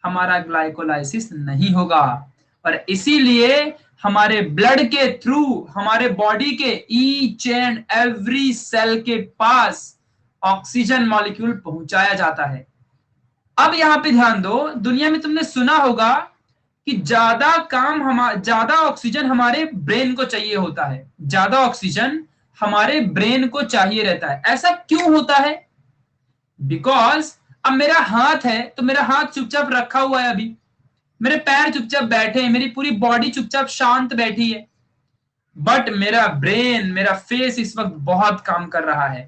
हमारा ग्लाइकोलाइसिस नहीं होगा। और इसीलिए हमारे ब्लड के थ्रू हमारे बॉडी के ईच एंड एवरी सेल के पास ऑक्सीजन मॉलिक्यूल पहुंचाया जाता है। अब यहां पे ध्यान दो, दुनिया में तुमने सुना होगा कि ज्यादा ऑक्सीजन हमारे ब्रेन को चाहिए होता है, ज्यादा ऑक्सीजन हमारे ब्रेन को चाहिए रहता है। ऐसा क्यों होता है? बिकॉज अब मेरा हाथ है तो मेरा हाथ चुपचाप रखा हुआ है, अभी मेरे पैर चुपचाप बैठे हैं, मेरी पूरी बॉडी चुपचाप शांत बैठी है, बट मेरा ब्रेन, मेरा फेस इस वक्त बहुत काम कर रहा है।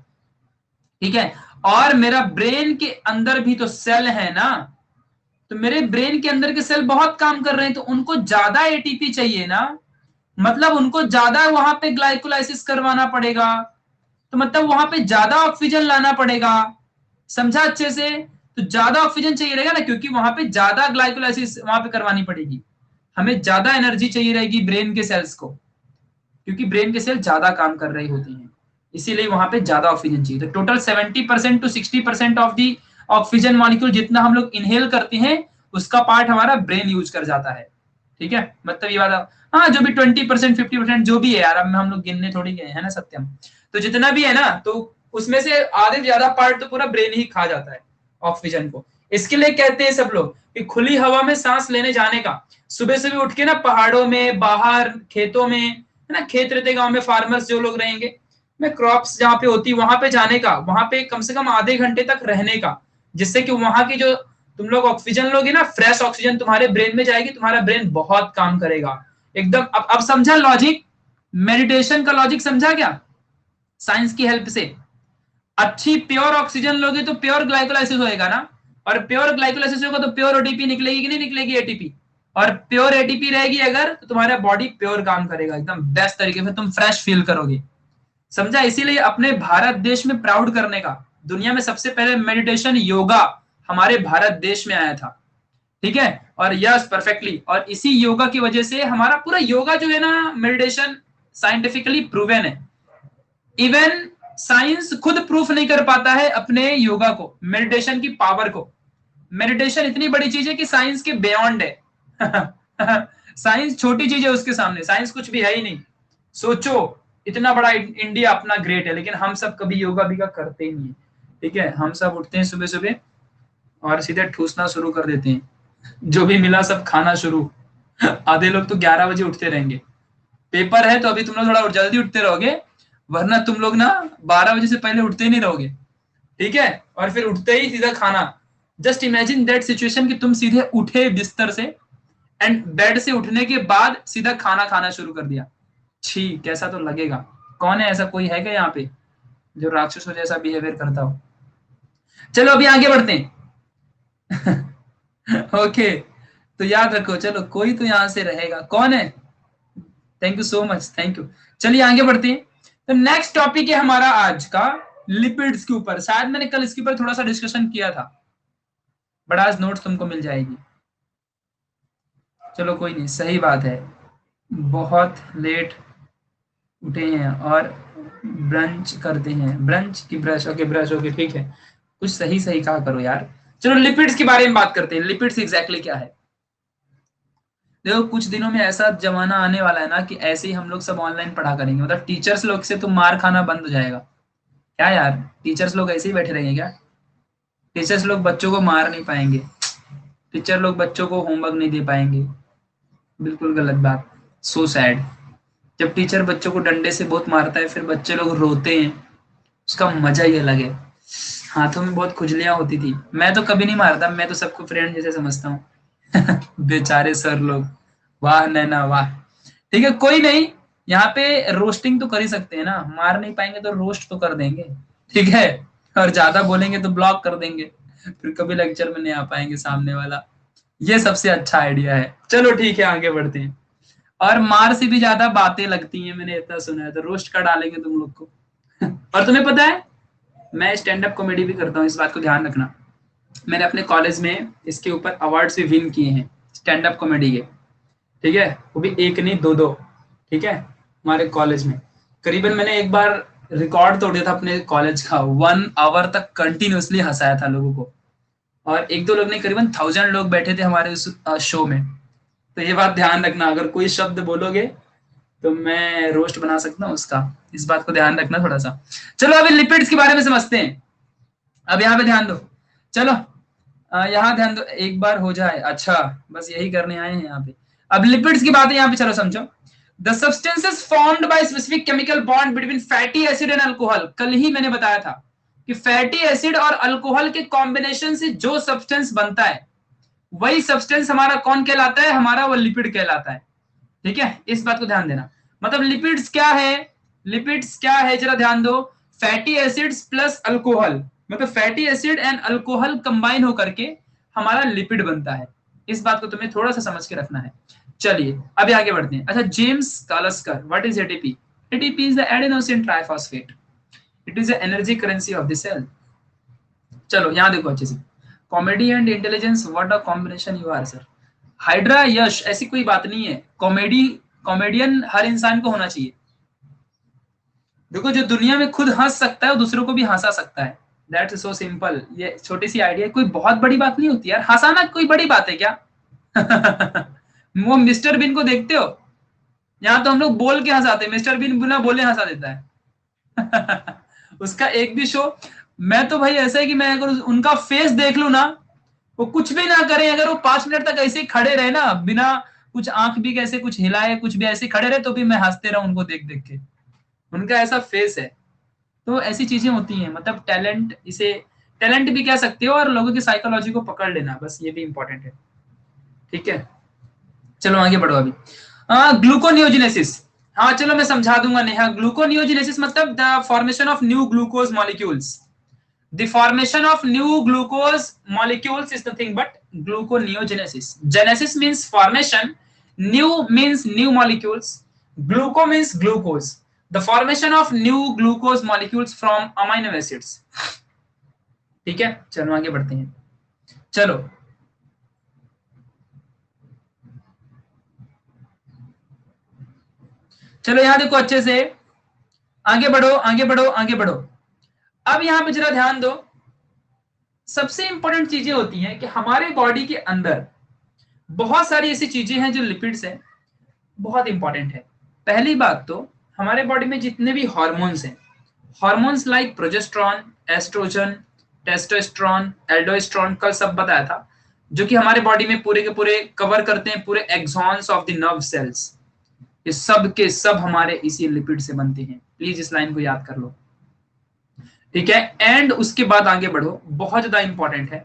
ठीक है, और मेरा ब्रेन के अंदर भी तो सेल है ना, तो मेरे ब्रेन के अंदर के सेल बहुत काम कर रहे हैं, तो उनको ज्यादा एटीपी चाहिए ना, मतलब उनको ज्यादा वहां पे ग्लाइकोलाइसिस करवाना पड़ेगा, तो मतलब वहां पे ज्यादा ऑक्सीजन लाना पड़ेगा। समझा अच्छे से? तो ज्यादा ऑक्सीजन चाहिए रहेगा ना, क्योंकि वहां पे ज्यादा ग्लाइकोलाइसिस वहां पे करवानी पड़ेगी, हमें ज्यादा एनर्जी चाहिए रहेगी ब्रेन के सेल्स को, क्योंकि ब्रेन के सेल ज्यादा काम कर रही होती हैं, इसीलिए वहां पे ज्यादा ऑक्सीजन चाहिए। तो total 70% to 60% of the oxygen molecule जितना हम लोग इनहेल करते हैं, उसका पार्ट हमारा ब्रेन यूज कर जाता है। ठीक है, मतलब ये बात, हाँ जो भी 20% 50% जो भी है यार, अब हम लोग गिनने थोड़ी गए है ना सत्यम, तो जितना भी है ना, तो उसमें से आधे से ज्यादा पार्ट तो पूरा ब्रेन ही खा जाता है ऑक्सीजन को। इसके लिए कहते हैं सब लोग कि खुली हवा में सांस लेने जाने का, सुबह सुबह उठ के ना पहाड़ों में, बाहर खेतों में है ना, खेत रहते गांव में, फार्मर्स जो लोग रहेंगे मैं, क्रॉप्स जहाँ पे होती वहां पे जाने का, वहां पे कम से कम आधे घंटे तक रहने का, जिससे कि वहां की जो तुम लोग ऑक्सीजन लोगे ना, फ्रेश ऑक्सीजन तुम्हारे ब्रेन में जाएगी, तुम्हारा ब्रेन बहुत काम करेगा एकदम। अब समझा लॉजिक, मेडिटेशन का लॉजिक समझा क्या, साइंस की हेल्प से। अच्छी प्योर ऑक्सीजन लोगे तो प्योर ग्लाइकोलाइसिस होएगा ना, और प्योर ग्लाइकोलाइसिस होगा तो प्योर ओटीपी निकलेगी कि नहीं निकलेगी, एटीपी, और प्योर एटीपी रहेगी अगर, तो तुम्हारा बॉडी प्योर काम करेगा एकदम बेस्ट तरीके से, तुम फ्रेश फील करोगे, समझा। इसीलिए अपने भारत देश में प्राउड करने का, दुनिया में सबसे पहले मेडिटेशन योगा हमारे भारत देश में आया था, ठीक है। और यस परफेक्टली, और इसी योगा की वजह से हमारा पूरा योगा जो है ना, मेडिटेशन साइंटिफिकली प्रूवन है। इवन साइंस खुद प्रूफ नहीं कर पाता है अपने योगा को, मेडिटेशन की पावर को। मेडिटेशन इतनी बड़ी चीज है कि साइंस के बियॉन्ड है साइंस छोटी चीज है उसके सामने, साइंस कुछ भी है ही नहीं। सोचो इतना बड़ा इंडिया अपना ग्रेट है, लेकिन हम सब कभी योगा भी का करते ही नहीं है, ठीक है। हम सब उठते हैं सुबह सुबह और सीधे ठूसना शुरू कर देते हैं, जो भी मिला सब खाना शुरू आधे लोग तो 11 बजे उठते रहेंगे, पेपर है तो अभी तुम लोग थोड़ा जल्दी उठते रहोगे, वरना तुम लोग ना 12 बजे से पहले उठते ही नहीं रहोगे, ठीक है। और फिर उठते ही सीधा खाना, जस्ट इमेजिन दैट सिचुएशन कि तुम सीधे उठे बिस्तर से एंड बेड से उठने के बाद सीधा खाना खाना शुरू कर दिया, छी कैसा तो लगेगा। कौन है ऐसा, कोई है क्या यहाँ पे जो राक्षसों जैसा बिहेवियर करता हो। चलो अभी आगे बढ़ते हैं ओके तो याद रखो, चलो कोई तो यहां से रहेगा, कौन है, thank you so much, thank you. चलिए आगे बढ़ते हैं। तो नेक्स्ट टॉपिक है हमारा आज का लिपिड्स के ऊपर, शायद मैंने कल इसके ऊपर थोड़ा सा डिस्कशन किया था, बट आज नोट्स तुमको मिल जाएगी। चलो कोई नहीं, सही बात है, बहुत लेट उठे हैं और ब्रंच करते हैं, ब्रंच की ब्रश, ओके ब्रश, ओके ठीक है, कुछ सही सही कहा करो यार। चलो लिपिड्स के बारे में बात करते हैं, लिपिड्स एग्जैक्टली क्या है। देखो कुछ दिनों में ऐसा जमाना आने वाला है ना कि ऐसे ही हम लोग सब ऑनलाइन पढ़ा करेंगे, मतलब टीचर्स लोग से तो मार खाना बंद हो जाएगा। क्या यार, टीचर्स लोग ऐसे ही बैठे रहेंगे क्या, टीचर्स लोग बच्चों को मार नहीं पाएंगे, टीचर लोग बच्चों को होमवर्क नहीं दे पाएंगे, बिल्कुल गलत बात, सो सैड। जब टीचर बच्चों को डंडे से बहुत मारता है फिर बच्चे लोग रोते हैं, उसका मजा ही अलग है। हाथों में बहुत खुजलियां होती थी, मैं तो कभी नहीं मारता, मैं तो सबको फ्रेंड जैसे समझता हूँ बेचारे सर लोग, वाह नैना वाह। ठीक है कोई नहीं, यहाँ पे रोस्टिंग तो कर ही सकते हैं ना, मार नहीं पाएंगे तो रोस्ट तो कर देंगे, ठीक है। और ज्यादा बोलेंगे तो ब्लॉक कर देंगे, फिर कभी लेक्चर में नहीं आ पाएंगे सामने वाला, ये सबसे अच्छा आइडिया है। चलो ठीक है आगे बढ़ते हैं। और मार से भी ज्यादा बातें लगती हैं, मैंने इतना सुना है, तो रोस्ट कर डालेंगे तुम लोग को और तुम्हें पता है मैं स्टैंड अप कॉमेडी भी करता हूँ, इस बात को ध्यान रखना। मैंने अपने कॉलेज में इसके ऊपर अवार्ड्स भी विन किए हैं स्टैंड अप कॉमेडी के, ठीक है, वो भी एक नहीं दो दो, ठीक है। हमारे कॉलेज में करीबन मैंने एक बार रिकॉर्ड तोड़ दिया था अपने कॉलेज का, 1 आवर तक कंटिन्यूअसली हंसाया था लोगों को, और एक दो लोग नहीं, करीबन 1000 लोग बैठे थे हमारे उस शो में। तो ये बात ध्यान रखना, अगर कोई शब्द बोलोगे तो मैं रोस्ट बना सकता हूँ उसका, इस बात को ध्यान रखना थोड़ा सा। चलो अभी लिपिड्स के बारे में समझते हैं, अब यहाँ पे ध्यान दो, चलो यहाँ ध्यान दो, एक बार हो जाए, अच्छा बस यही करने आए हैं यहाँ पे। अब लिपिड्स की बात है यहाँ पे, चलो समझो। The substances formed by specific chemical bond between fatty acid and alcohol, कल ही मैंने बताया था कि फैटी एसिड और अल्कोहल के कॉम्बिनेशन से जो सब्सटेंस बनता है वही सब्सटेंस हमारा कौन कहलाता है, हमारा वो लिपिड कहलाता है, ठीक है। इस बात को ध्यान देना, मतलब लिपिड्स क्या है, लिपिड्स क्या है जरा ध्यान दो, फैटी एसिड्स प्लस अल्कोहल, मतलब fatty acid and alcohol combine होकर के हमारा लिपिड बनता है, इस बात को तुम्हें थोड़ा सा समझ के रखना है। चलिए अभी आगे बढ़ते हैं। अच्छा James Kalaskar, what is ATP, ATP is the adenosine triphosphate, it is the energy currency of the cell. चलो यहाँ देखो अच्छे से, comedy and intelligence what a combination you are sir, Hydra Yash, ऐसी कोई बात नहीं है, कॉमेडी कॉमेडियन हर इंसान को होना चाहिए। देखो जो दुनिया में खुद हंस सकता है वो दूसरों को भी हंसा सकता है, दैट्स सो सिंपल, ये छोटी सी आइडिया, कोई बहुत बड़ी बात नहीं होती यार, हंसाना कोई बड़ी बात है क्या वो मिस्टर बीन को देखते हो, यहाँ तो हम लोग बोल के हंसाते हैं, मिस्टर बीन बिना बोले हंसा देता है उसका एक भी शो, मैं तो भाई ऐसा है कि मैं अगर उनका फेस देख लूं ना, वो कुछ भी ना करें, अगर वो 5 मिनट तक ऐसे ही खड़े रहे ना बिना कुछ आंख भी कैसे कुछ हिलाए, कुछ भी ऐसे खड़े रहे तो भी मैं हंसते रहूं उनको देख देख के, उनका ऐसा फेस है। तो ऐसी चीजें होती हैं, मतलब टैलेंट, इसे टैलेंट भी कह सकते हो, और लोगों की साइकोलॉजी को पकड़ लेना, बस ये भी इंपॉर्टेंट है। ठीक है, चलो आगे बढ़ो अभी। ग्लूकोनियोजेनेसिस, हाँ चलो मैं समझा दूंगा नेहा। ग्लूकोनियोजेनेसिस मतलब the formation of new glucose molecules. The formation of new glucose molecules is nothing but gluconeogenesis. Genesis means formation, new means new molecules, gluco means glucose. The formation of new glucose molecules from amino acids. ठीक है, चलो आगे बढ़ते हैं। चलो चलो यहां देखो अच्छे से, आगे बढ़ो आगे बढ़ो आगे बढ़ो। अब यहां पे जरा ध्यान दो, सबसे इंपॉर्टेंट चीजें होती हैं कि हमारे बॉडी के अंदर बहुत सारी ऐसी चीजें हैं जो लिपिड्स हैं, बहुत इंपॉर्टेंट है। पहली बात तो हमारे बॉडी में जितने भी हॉर्मोन्स हैं, hormones like progesterone, estrogen, testosterone, aldosterone, कल सब बताया था, जो कि हमारे बॉडी में पूरे के पूरे कवर करते हैं पूरे axons of the nerve cells. ये सब के सब हमारे इसी लिपिड से बनते हैं, प्लीज इस लाइन को याद कर लो। ठीक है, एंड उसके बाद आगे बढ़ो, बहुत ज्यादा इंपॉर्टेंट है।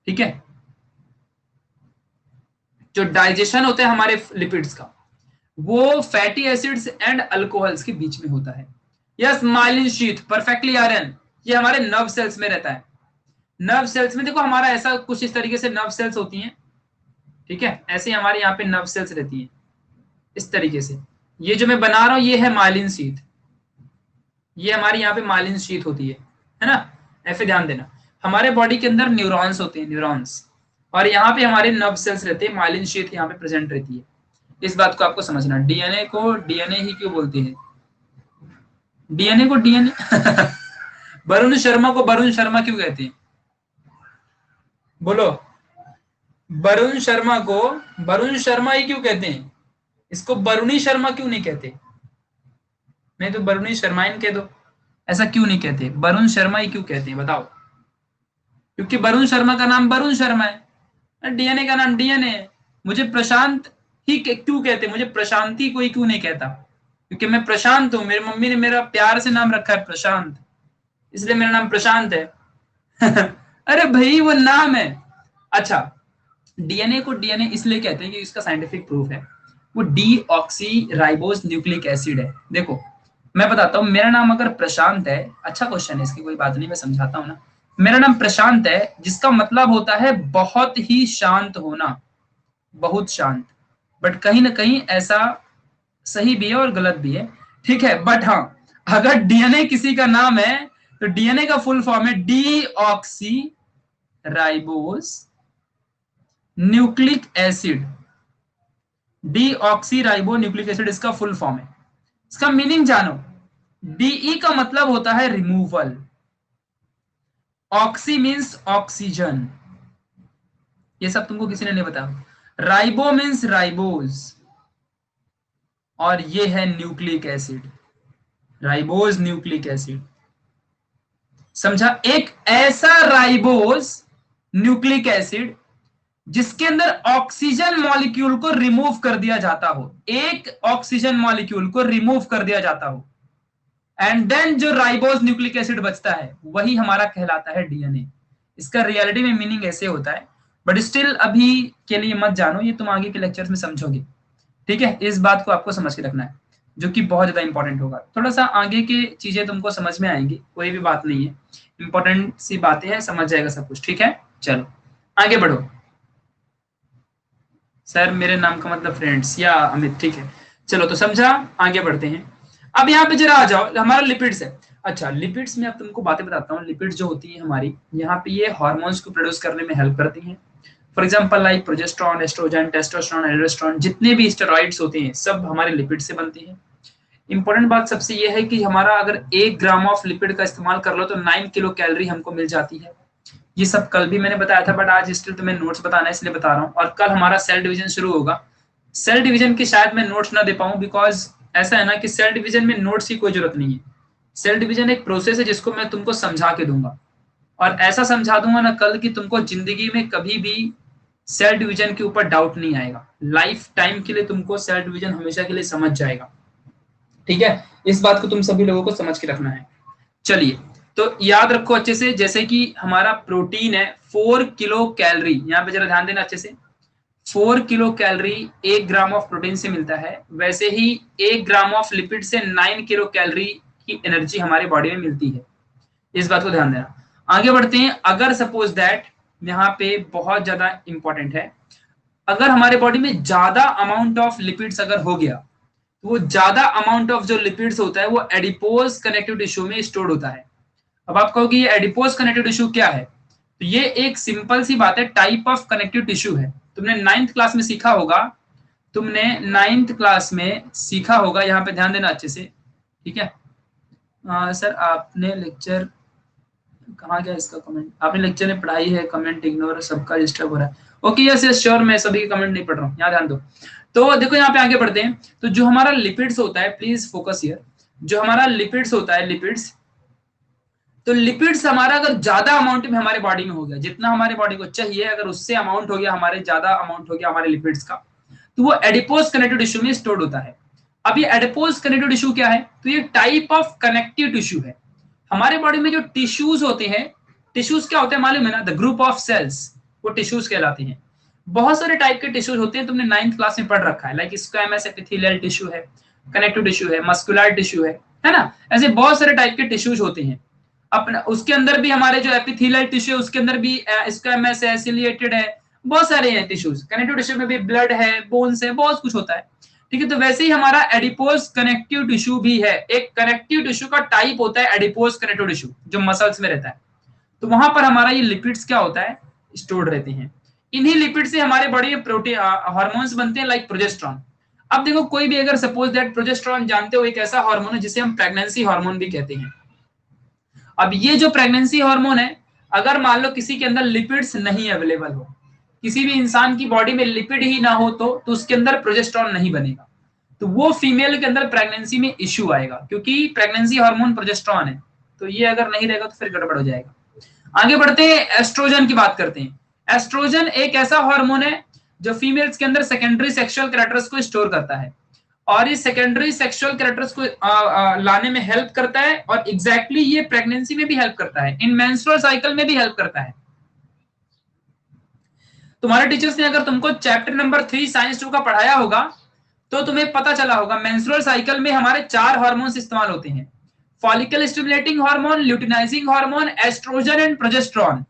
ठीक है, जो डाइजेशन होता है हमारे लिपिड्स का, वो फैटी एसिड्स एंड अल्कोहल्स के बीच में होता है। यस, माइलिन शीथ, परफेक्टली आर्यन, ये हमारे नर्व सेल्स में रहता है। नर्व सेल्स में देखो हमारा ऐसा कुछ इस तरीके से नर्व सेल्स होती हैं। ठीक है, ऐसे ही हमारे यहाँ पे नर्व सेल्स रहती हैं इस तरीके से। ये जो मैं बना रहा हूं ये है माइलिन शीथ, ये हमारे यहाँ पे माइलिन शीथ होती है ना। ऐसे ध्यान देना, हमारे बॉडी के अंदर न्यूरॉन्स होते हैं, न्यूरॉन्स, और यहाँ पे हमारे नर्व सेल्स रहते हैं, माइलिन शीथ यहाँ पे प्रेजेंट रहती है। इस बात को आपको समझना, डीएनए को डीएनए ही क्यों बोलते हैं, डीएनए को डीएनए वरुण शर्मा को वरुण शर्मा क्यों कहते हैं, बोलो। वरुण शर्मा को वरुण शर्मा ही क्यों कहते हैं, इसको वरुणी शर्मा क्यों नहीं कहते, नहीं तो वरुणी शर्माइन कह दो, ऐसा क्यों नहीं कहते, वरुण शर्मा ही क्यों कहते हैं बताओ। क्योंकि वरुण शर्मा का नाम वरुण शर्मा है, डीएनए का नाम डीएनए है। मुझे प्रशांत ही क्यों कहते, मुझे प्रशांति कोई क्यों नहीं कहता, क्योंकि मैं प्रशांत हूं, मेरी मम्मी ने मेरा प्यार से नाम रखा है प्रशांत, इसलिए मेरा नाम प्रशांत है। अरे भाई वो नाम है। अच्छा, डीएनए को डीएनए इसलिए कहते हैं कि इसका साइंटिफिक प्रूफ है, वो डीऑक्सी राइबोज न्यूक्लिक एसिड है। देखो मैं बताता हूँ, मेरा नाम अगर प्रशांत है, अच्छा क्वेश्चन है, इसकी कोई बात नहीं, मैं समझाता हूँ ना। मेरा नाम प्रशांत है, जिसका मतलब होता है बहुत ही शांत होना, बहुत शांत। बट कहीं ना कहीं ऐसा सही भी है और गलत भी है। ठीक है, बट हाँ, अगर डीएनए किसी का नाम है तो डीएनए का फुल फॉर्म है deoxy ribose nucleic acid. Deoxy ribo nucleic acid इसका फुल फॉर्म है। इसका मीनिंग जानो, डीई का मतलब होता है रिमूवल, ऑक्सी मीन्स ऑक्सीजन, ये सब तुमको किसी ने नहीं बताया। राइबो मीन्स राइबोज, और ये है nucleic acid, ribose nucleic acid. समझा, एक ऐसा राइबोज न्यूक्लिक एसिड जिसके अंदर ऑक्सीजन मॉलिक्यूल को रिमूव कर दिया जाता हो, एक ऑक्सीजन मॉलिक्यूल को रिमूव कर दिया जाता हो, एंड देन जो राइबोज न्यूक्लिक एसिड बचता है वही हमारा कहलाता है डीएनए। इसका रियलिटी में मीनिंग ऐसे होता है, बट स्टिल अभी के लिए मत जानो, ये तुम आगे के लेक्चर्स में समझोगे। ठीक है, इस बात को आपको समझ के रखना है, जो कि बहुत ज्यादा इंपॉर्टेंट होगा। थोड़ा सा आगे की चीजें तुमको समझ में आएंगी, कोई भी बात नहीं है, इंपॉर्टेंट सी बातें हैं, समझ जाएगा सब कुछ। ठीक है, चलो आगे बढ़ो। सर मेरे नाम का मतलब फ्रेंड्स या अमित, ठीक है, चलो तो समझा, आगे बढ़ते हैं। अब यहाँ पे जरा आ जाओ, हमारा लिपिड्स है। अच्छा, लिपिड्स में अब तुमको बातें बताता हूँ। लिपिड्स जो होती है हमारी, यहाँ पे ये हार्मोन्स को प्रोड्यूस करने में हेल्प करती हैं। For example like progesterone, estrogen, testosterone, aldosterone, जितने भी स्टेरॉइड्स होते हैं सब हमारे लिपिड से बनते हैं। इंपॉर्टेंट बात सबसे ये है कि हमारा अगर 1 ग्राम ऑफ लिपिड का इस्तेमाल कर लो तो 9 किलो कैलोरी हमको मिल जाती है। ये सब कल भी मैंने बताया था, बट आज स्टिल तुम्हें नोट्स बताना है इसलिए बता रहा हूँ। और कल हमारा सेल डिवीजन शुरू होगा। सेल डिवीजन की शायद मैं नोट्स ना दे पाऊँ, बिकॉज ऐसा है ना कि सेल डिवीजन में नोट्स की कोई जरूरत नहीं है। सेल डिवीजन एक प्रोसेस है जिसको मैं तुमको समझा के दूंगा, और ऐसा समझा दूंगा ना कल कि तुमको जिंदगी में कभी भी सेल डिवीजन के ऊपर डाउट नहीं आएगा, लाइफ टाइम के लिए तुमको सेल डिवीजन हमेशा के लिए समझ जाएगा। ठीक है, इस बात को तुम सभी लोगों को समझ के रखना है। चलिए, तो याद रखो अच्छे से, जैसे कि हमारा प्रोटीन है 4 किलो कैलोरी, यहाँ पे जरा ध्यान देना अच्छे से, 4 kilo calorie 1 gram of protein से मिलता है, वैसे ही 1 ग्राम ऑफ लिपिड से 9 किलो कैलोरी की एनर्जी हमारे बॉडी में मिलती है। इस बात को ध्यान देना। आगे बढ़ते हैं, अगर सपोज दैट, यहाँ पे बहुत ज्यादा इंपॉर्टेंट है, अगर हमारे बॉडी में ज्यादा अमाउंट ऑफ लिपिड्स अगर हो गया, तो वो ज्यादा अमाउंट ऑफ जो लिपिड्स होता है वो एडिपोज कनेक्टिव टिश्यू में स्टोर होता है। अब आप कहोगे ये एडिपोज कनेक्टिव टिश्यू क्या है, तो ये एक सिंपल सी बात है, टाइप ऑफ कनेक्टिव टिश्यू है। तुमने 9th क्लास में सीखा होगा, तुमने 9th क्लास में सीखा होगा, यहाँ पे ध्यान देना अच्छे से। ठीक है, सर आपने लेक्चर कहाँ गया इसका कमेंट, आपने लेक्चर में पढ़ाई है, कमेंट इग्नोर, सबका डिस्टर्ब हो रहा है। ओके यस यस श्योर, मैं सभी के कमेंट नहीं पढ़ रहा हूँ, यहाँ ध्यान दो। तो देखो यहाँ पे आगे बढ़ते हैं, तो जो हमारा लिपिड्स होता है, प्लीज फोकस हियर, जो हमारा लिपिड्स होता है, लिपिड्स, तो लिपिड्स हमारा अगर ज्यादा अमाउंट में हमारे बॉडी में हो गया, जितना हमारे बॉडी को चाहिए, अगर उससे अमाउंट हो गया, हमारे ज्यादा अमाउंट हो गया हमारे लिपिड्स का, तो वो एडिपोज कनेक्टिव टिश्यू में स्टोर्ड होता है। अब ये एडिपोज कनेक्टिव टिश्यू क्या है, तो ये टाइप ऑफ कनेक्टिव टिश्यू है। हमारे बॉडी में जो टिश्यूज होते हैं, टिश्यूज क्या होते हैं मालूम है ना, द ग्रुप ऑफ सेल्स, वो टिश्यूज कहलाते हैं। बहुत सारे टाइप के टिश्यूज होते हैं, तुमने 9th क्लास में पढ़ रखा है, लाइक स्क्वैमस एपिथेलियल टिश्यू है, कनेक्टिव टिश्यू है, मस्कुलर टिश्यू है ना, ऐसे बहुत सारे टाइप के टिश्यूज होते हैं। अपना उसके अंदर भी हमारे जो एपिथेलियल टिश्यू है, उसके अंदर भी स्क्वैमस है, सिलिएटेड है, बहुत सारे हैं टिश्यूज। कनेक्टिव टिश्यू में भी ब्लड है, बोन्स है, बहुत कुछ होता है। ठीक है, तो वैसे ही हमारा एडिपोज कनेक्टिव टिश्यू भी है, एक कनेक्टिव टिश्यू का टाइप होता है एडिपोज कनेक्टिव टिश्यू, जो मसल्स में रहता है। तो वहां पर हमारा ये लिपिड्स क्या होता है, स्टोर्ड रहते हैं। इन्हीं लिपिड से हमारे बॉडी में प्रोटीन हार्मोन्स बनते हैं, लाइक प्रोजेस्टेरॉन। अब देखो, कोई भी अगर सपोज दैट, प्रोजेस्टेरॉन जानते हो एक ऐसा हार्मोन है जिसे हम प्रेगनेंसी हार्मोन भी कहते हैं। अब ये जो प्रेगनेंसी हार्मोन है, अगर मान लो किसी के अंदर लिपिड्स नहीं अवेलेबल हो, किसी भी इंसान की बॉडी में लिपिड ही ना हो, तो उसके अंदर प्रोजेस्टेरॉन नहीं बनेगा, तो वो फीमेल के अंदर प्रेगनेंसी में इश्यू आएगा, क्योंकि प्रेगनेंसी हार्मोन प्रोजेस्टेरॉन है। तो ये अगर नहीं रहेगा तो फिर गड़बड़ हो जाएगा। आगे बढ़ते हैं, एस्ट्रोजन की बात करते हैं। एस्ट्रोजन एक ऐसा हार्मोन है जो फीमेल्स के अंदर सेकेंडरी सेक्सुअल कैरेक्टर्स को स्टोर करता है, और इस सेकेंडरी सेक्सुअल कैरेक्टर्स को लाने में हेल्प करता है, और एग्जैक्टली ये प्रेगनेंसी में भी हेल्प करता है, इन मेंस्ट्रुअल साइकिल में भी हेल्प करता है। तुम्हारे टीचर्स ने अगर तुमको चैप्टर नंबर 3 साइंस 2 का पढ़ाया होगा, तो तुम्हें पता चला होगा मेंस्ट्रुअल साइकिल में हमारे 4 हार्मोन्स इस्तेमाल होते हैं, follicle stimulating hormone, luteinizing hormone, estrogen and progesterone.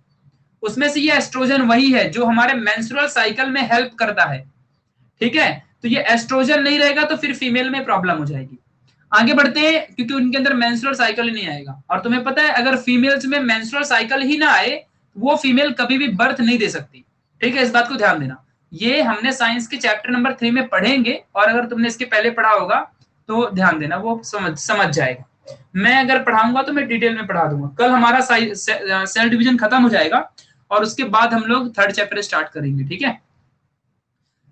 उसमें से ये एस्ट्रोजन वही है जो हमारे मेंस्ट्रुअल साइकिल में हेल्प करता है। ठीक है, तो ये एस्ट्रोजन नहीं रहेगा तो फिर फीमेल में प्रॉब्लम हो जाएगी। आगे बढ़ते हैं, क्योंकि उनके अंदर मेंस्ट्रुअल साइकिल ही नहीं आएगा, और तुम्हें पता है अगर फीमेल्स में मेंस्ट्रुअल साइकिल ही ना आए, वो फीमेल कभी भी बर्थ नहीं दे सकती। ठीक है, इस बात को ध्यान देना, ये हमने साइंस के चैप्टर नंबर 3 में पढ़ेंगे, और अगर तुमने इसके पहले पढ़ा होगा तो ध्यान देना, वो समझ जाएगा। मैं अगर पढ़ाऊंगा तो मैं डिटेल में पढ़ा दूंगा। कल हमारा सेल डिवीजन खत्म हो जाएगा, और उसके बाद हम लोग 3rd चैप्टर स्टार्ट करेंगे। ठीक है,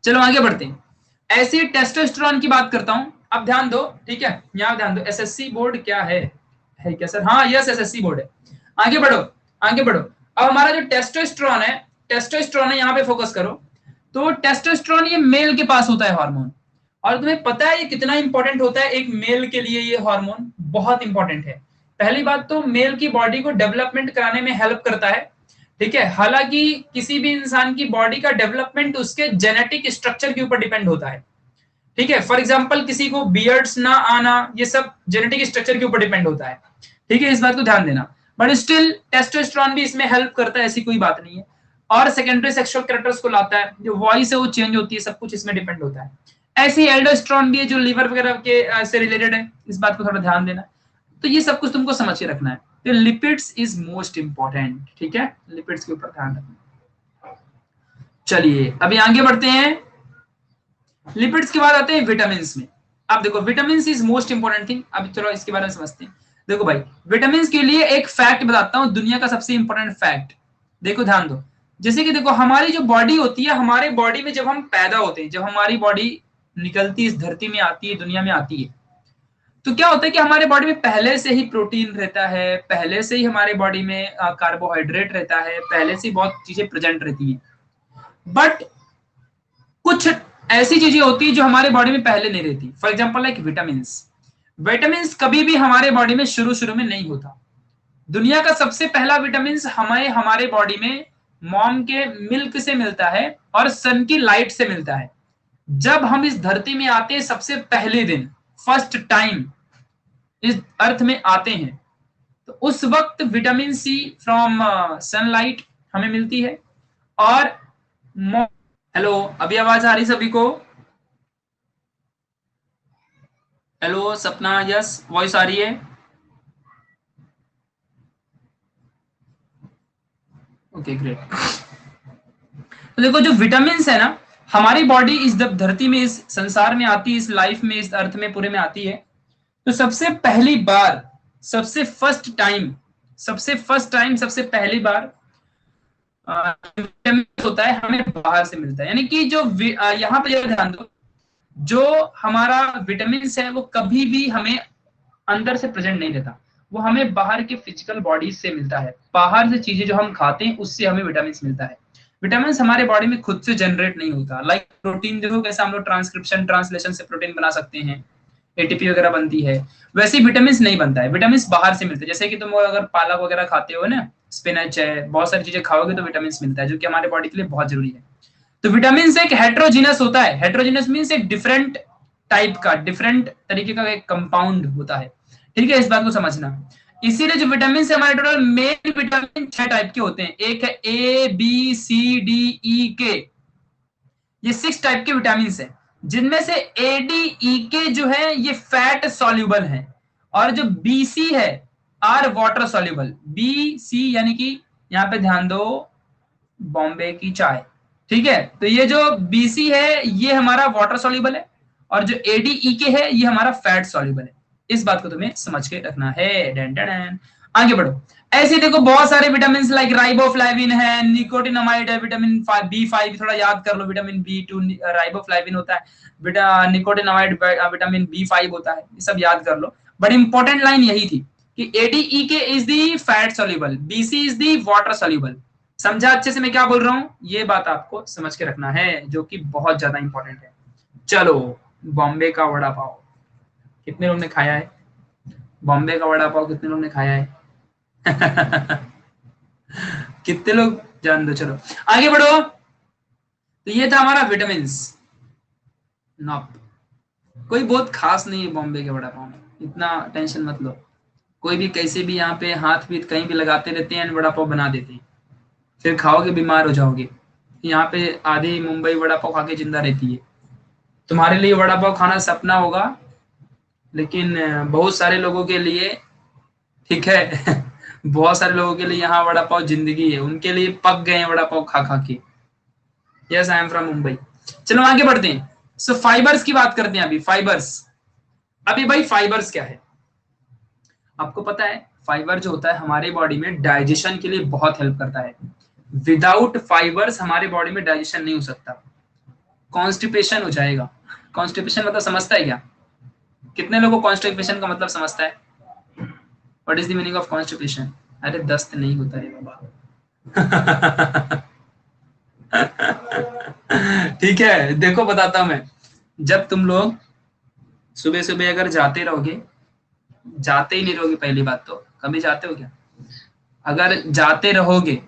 चलो आगे बढ़ते हैं। ऐसे टेस्टोस्टेरोन की बात करता हूं, अब ध्यान दो। ठीक है, यहाँ ध्यान दो, एसएससी बोर्ड क्या है क्या सर? हाँ यस, एसएससी बोर्ड है। आगे बढ़ो, आगे बढ़ो। अब हमारा जो टेस्टोस्टेरोन है, टेस्टोस्टेरोन है, यहाँ पे फोकस करो। तो टेस्टोस्टेरोन ये मेल के पास होता है हार्मोन, और तुम्हें पता है ये कितना इंपॉर्टेंट होता है एक मेल के लिए, ये हार्मोन बहुत इंपॉर्टेंट है। पहली बात तो मेल की बॉडी को डेवलपमेंट कराने में हेल्प करता है। ठीक है, हालांकि किसी भी इंसान की बॉडी का डेवलपमेंट उसके जेनेटिक स्ट्रक्चर के ऊपर डिपेंड होता है। ठीक है, फॉर एग्जांपल किसी को बियर्ड्स ना आना, ये सब जेनेटिक स्ट्रक्चर के ऊपर डिपेंड होता है। ठीक है, इस बात को ध्यान देना, बट स्टिल टेस्टोस्टेरोन भी इसमें हेल्प करता है, ऐसी कोई बात नहीं है। और सेकेंडरी सेक्सुअल कैरेक्टर्स को लाता है, जो वॉइस है वो चेंज होती है, सब कुछ इसमें डिपेंड होता है। ऐसे ही एल्डोस्टेरोन भी है जो लिवर वगैरह के से रिलेटेड है, इस बात को थोड़ा ध्यान देना। तो ये सब कुछ तुमको समझ के रखना है। तो लिपिड्स इज मोस्ट इंपॉर्टेंट। ठीक है, लिपिड्स के ऊपर ध्यान रखना। चलिए अभी आगे बढ़ते हैं, लिपिड्स के बाद आते हैं विटामिन में। अब देखो, vitamin is most important thing. अब चलो इसके बारे में समझते हैं। देखो भाई, विटामिन के लिए एक फैक्ट बताता हूं, दुनिया का सबसे इंपॉर्टेंट फैक्ट। देखो ध्यान दो, जैसे कि देखो हमारी जो बॉडी होती है, हमारे बॉडी में जब हम पैदा होते हैं, जब हमारी बॉडी निकलती इस धरती में आती है, दुनिया में आती है, तो क्या होता है कि हमारे बॉडी में पहले से ही प्रोटीन रहता है, पहले से ही हमारे बॉडी में कार्बोहाइड्रेट रहता है, पहले से ही बहुत चीजें प्रेजेंट रहती हैं। बट कुछ ऐसी चीजें होती है जो हमारे बॉडी में पहले नहीं रहती। For example like vitamins. Vitamins कभी भी हमारे बॉडी में शुरू शुरू में नहीं होता। दुनिया का सबसे पहला विटामिन्स हमें हमारे बॉडी में मॉम के मिल्क से मिलता है और सन की लाइट से मिलता है। जब हम इस धरती में आते हैं सबसे पहले दिन, फर्स्ट टाइम इस अर्थ में आते हैं, तो उस वक्त विटामिन सी फ्रॉम सनलाइट हमें मिलती है। और हेलो, अभी आवाज आ रही सभी को? हेलो सपना, यस वॉइस आ रही है? Okay great. तो देखो जो विटामिन है ना, हमारी बॉडी इस धरती में, इस संसार में आती है, इस लाइफ में, इस अर्थ में पूरे में आती है, तो सबसे पहली बार, सबसे फर्स्ट टाइम, सबसे पहली बार विटामिन होता है हमें बाहर से मिलता है। यानी कि जो यहाँ पे ध्यान दो, जो हमारा विटामिन है वो कभी भी हमें अंदर से प्रेजेंट नहीं रहता, वो हमें बाहर के फिजिकल बॉडी से मिलता है। बाहर से चीजें जो हम खाते हैं उससे हमें विटामिन मिलता है। विटामिन हमारे बॉडी में खुद से जनरेट नहीं होता। लाइक प्रोटीन, देखो कैसे हम लोग ट्रांसक्रिप्शन ट्रांसलेशन से प्रोटीन बना सकते हैं, एटीपी वगैरह बनती है, वैसे विटामिन नहीं बनता है। विटामिन बाहर से मिलते हैं। जैसे कि तुम अगर पालक वगैरह खाते हो ना, स्पिनच है, बहुत सारी चीजें खाओगे तो विटामिन मिलता है, जो कि हमारे बॉडी के लिए बहुत जरूरी है। तो विटामिन एक हेट्रोजीनस होता है। हेट्रोजीनस मीन्स एक डिफरेंट टाइप का, डिफरेंट तरीके का एक कंपाउंड होता है। ठीक है, इस बात को समझना। इसीलिए जो विटामिन से हमारे टोटल मेन विटामिन 6 टाइप के होते हैं। एक है A B C D E के, ये 6 टाइप के विटामिन है, जिनमें से ए डी ई के जो है ये फैट सॉल्युबल है, और जो बी सी है are water soluble. B C यानी कि यहाँ पे ध्यान दो, बॉम्बे की चाय। ठीक है, तो ये जो बीसी है ये हमारा वाटर सॉल्युबल है, और जो एडीई के है ये हमारा फैट सॉल्युबल है। इस बात को तुम्हें समझ के रखना है। Done done done. आगे बढ़ो। ऐसे देखो बहुत सारे विटामिन लाइक राइबोफ्लाविन है, निकोटिनामाइड है, विटामिन बी5 थोड़ा याद कर लो, विटामिन बी2 राइबोफ्लाविन होता है, निकोटिनामाइड विटामिन बी5 होता है, ये सब याद कर लो। बट इंपॉर्टेंट लाइन यही थी कि एडीई के is the fat soluble, BC is the water soluble. समझा अच्छे से मैं क्या बोल रहा हूं? ये बात आपको समझ के रखना है, जो कि बहुत ज्यादा इंपॉर्टेंट है। चलो, बॉम्बे का वड़ा पाव कितने लोग ने खाया है? बॉम्बे का वड़ा पाव कितने लोग ने खाया है? कितने लोग जान दो। चलो आगे बढ़ो। तो ये था हमारा विटामिन। नॉप कोई बहुत खास नहीं है बॉम्बे के वड़ा पाव में, इतना टेंशन मत लो। कोई भी कैसे भी यहाँ पे हाथ भी कहीं भी लगाते रहते हैं, वड़ा पाव बना देते हैं, फिर खाओगे बीमार हो जाओगे। यहाँ पे आधी मुंबई वड़ा पाव खा के जिंदा रहती है। तुम्हारे लिए वड़ा पाव खाना सपना होगा, लेकिन बहुत सारे लोगों के लिए, ठीक है, बहुत सारे लोगों के लिए यहाँ वड़ा पाव जिंदगी है। उनके लिए पक गए हैं वड़ा पाव खा खा के। Yes, I am from Mumbai. चलो आगे बढ़ते हैं। सो फाइबर्स की बात करते हैं अभी। फाइबर्स, अभी भाई फाइबर्स क्या है आपको पता है? फाइबर जो होता है हमारे बॉडी में डाइजेशन के लिए बहुत हेल्प करता है। विदाउट फाइबर्स हमारे बॉडी में डाइजेशन नहीं हो सकता, कॉन्स्टिपेशन हो जाएगा। कॉन्स्टिपेशन मतलब समझता है क्या? कितने लोगों को कॉन्स्टिपेशन का मतलब समझता है? What is the meaning of constipation? अरे दस्त नहीं होता है बाबा। ठीक है, देखो बताता हूं मैं। जब तुम लोग सुबह सुबह अगर जाते रहोगे, जाते ही नहीं रहोगे, पहली बात तो कभी जाते हो क्या? अगर जाते रहोगे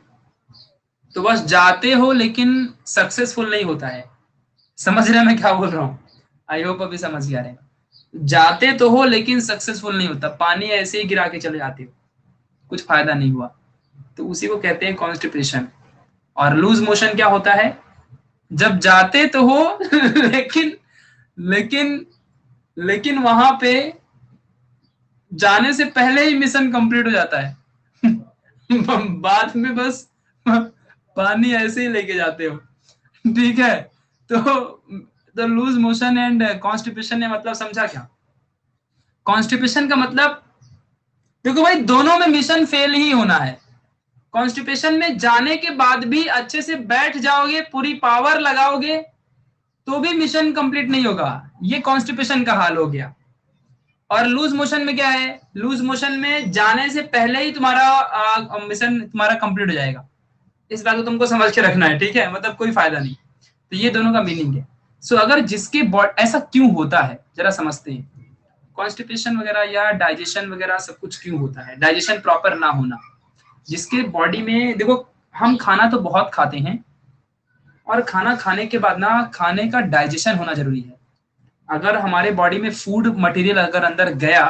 तो बस जाते हो, लेकिन सक्सेसफुल नहीं होता है। समझ रहे मैं क्या बोल रहा हूँ? आई होप अभी समझ गया रहेगा। जाते तो हो लेकिन सक्सेसफुल नहीं होता, पानी ऐसे ही गिरा के चले जाते हो, कुछ फायदा नहीं हुआ, तो उसी को कहते हैं कॉन्स्टिपेशन। और लूज मोशन क्या होता है? जब जाते तो हो लेकिन लेकिन लेकिन वहां पे जाने से पहले ही मिशन कंप्लीट हो जाता है। बाद में बस पानी ऐसे ही लेके जाते हो। ठीक है, तो लूज मोशन एंड कॉन्स्टिपेशन ने मतलब समझा क्या? कॉन्स्टिपेशन का मतलब देखो भाई, दोनों में मिशन फेल ही होना है। कॉन्स्टिपेशन में जाने के बाद भी अच्छे से बैठ जाओगे, पूरी पावर लगाओगे, तो भी मिशन कंप्लीट नहीं होगा। ये कॉन्स्टिपेशन का हाल हो गया। और लूज मोशन में क्या है? लूज मोशन में जाने से पहले ही तुम्हारा मिशन तुम्हारा कंप्लीट हो जाएगा। इस बात को तुमको समझ के रखना है, ठीक है, मतलब कोई फायदा नहीं। तो ये दोनों का मीनिंग है। सो अगर जिसके बॉडी ऐसा क्यों होता है जरा समझते हैं, कॉन्स्टिपेशन वगैरह या डाइजेशन वगैरह सब कुछ क्यों होता है, डाइजेशन प्रॉपर ना होना। जिसके बॉडी में देखो, हम खाना तो बहुत खाते हैं, और खाना खाने के बाद ना खाने का डाइजेशन होना जरूरी है। अगर हमारे बॉडी में फूड मटेरियल अगर अंदर गया,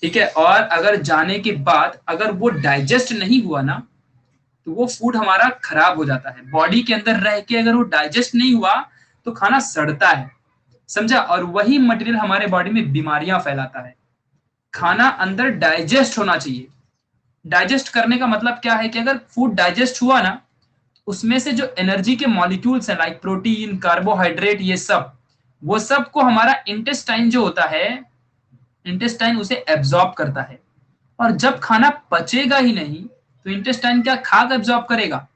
ठीक है, और अगर जाने के बाद अगर वो डाइजेस्ट नहीं हुआ ना, तो वो फूड हमारा खराब हो जाता है। बॉडी के अंदर रह के अगर वो डाइजेस्ट नहीं हुआ तो खाना सड़ता है, समझा, और वही मटेरियल हमारे बॉडी में बीमारियां फैलाता है। खाना अंदर डाइजेस्ट होना चाहिए। डाइजेस्ट करने का मतलब क्या है कि अगर फूड डाइजेस्ट हुआ ना, उसमें से जो एनर्जी के मॉलिक्यूल्स हैं लाइक प्रोटीन, कार्बोहाइड्रेट, ये सब, वो सब को हमारा इंटेस्टाइन जो होता है, इंटेस्टाइन उसे एब्जॉर्ब करता है। और जब खाना पचेगा ही नहीं तो इंटेस्टाइन क्या खाक एब्जॉर्ब करेगा,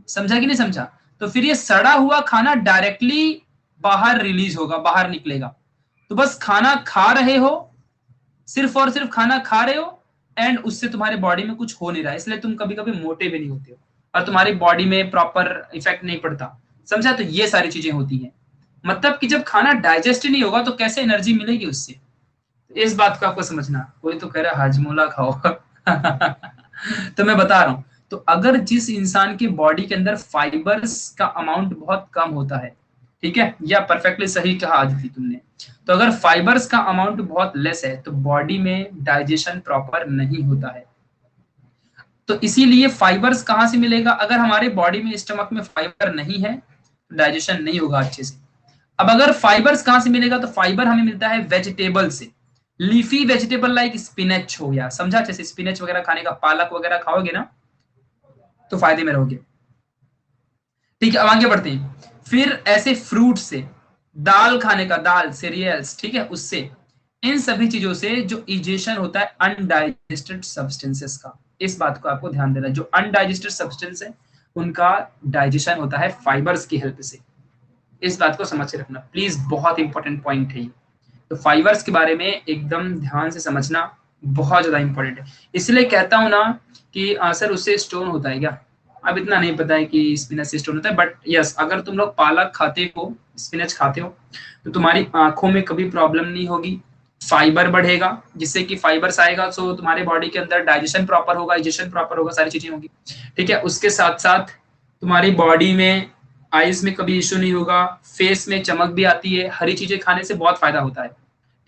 समझा कि नहीं समझा। तो फिर ये सड़ा हुआ खाना डायरेक्टली बाहर रिलीज होगा, बाहर निकलेगा। तो बस खाना खा रहे हो, सिर्फ और सिर्फ खाना खा रहे हो, एंड उससे तुम्हारे बॉडी में कुछ हो नहीं रहा है, इसलिए तुम कभी कभी मोटे भी नहीं होते हो, और तुम्हारी बॉडी में प्रॉपर इफेक्ट नहीं पड़ता, समझा। तो ये सारी चीजें होती हैं। मतलब कि जब खाना डाइजेस्ट ही नहीं होगा तो कैसे एनर्जी मिलेगी उससे। इस बात को आपको समझना। कोई तो कह रहा है हाजमोला खाओ तो मैं बता रहा हूं, तो अगर जिस इंसान के बॉडी के अंदर फाइबर्स का अमाउंट बहुत कम होता है, ठीक है, या परफेक्टली सही कहा आदिति तुमने, तो अगर फाइबर्स का अमाउंट बहुत लेस है तो बॉडी में डाइजेशन प्रॉपर नहीं होता है। तो इसीलिए फाइबर्स कहाँ से मिलेगा, अगर हमारे बॉडी में स्टमक में फाइबर नहीं है तो डाइजेशन नहीं होगा अच्छे से। अब अगर फाइबर्स कहाँ से मिलेगा, तो फाइबर हमें मिलता है वेजिटेबल से। लीफी वेजिटेबल लाइक स्पिनच हो गया, समझा, जैसे स्पिनच वगैरह खाने का, पालक वगैरह खाओगे ना तो फायदे में रहोगे। ठीक है, अब आगे बढ़ते हैं। फिर ऐसे फ्रूट से, दाल खाने का, दाल सीरियल्स, ठीक है, उससे, इन सभी चीजों से जो इजेशन होता है अनडाइजेस्टेड सब्सटेंसेस का, इस बात को आपको ध्यान देना है। जो अनडाइजेस्टेड सब्सटेंस है उनका डाइजेशन होता है फाइबर्स की हेल्प से। इस बात को समझ के रखना प्लीज, बहुत इंपॉर्टेंट पॉइंट है ये। तो फाइबर्स के बारे में एकदम ध्यान से समझना, बहुत ज्यादा इंपॉर्टेंट है। इसलिए कहता हूं ना कि सर उससे स्टोन होता है क्या, अब इतना नहीं पता है कि स्पिनच से स्टोन होता है, बट यस, अगर तुम लोग पालक खाते हो, स्पिनच खाते हो, तो तुम्हारी आंखों में कभी प्रॉब्लम नहीं होगी। फाइबर बढ़ेगा, जिससे कि फाइबर्स आएगा तो तुम्हारे बॉडी के अंदर डाइजेशन प्रॉपर होगा, डाइजेशन प्रॉपर होगा, सारी चीजें होगी। ठीक है, उसके साथ साथ तुम्हारी बॉडी में आईज में कभी इश्यू नहीं होगा, फेस में चमक भी आती है, हरी चीजें खाने से बहुत फायदा होता है।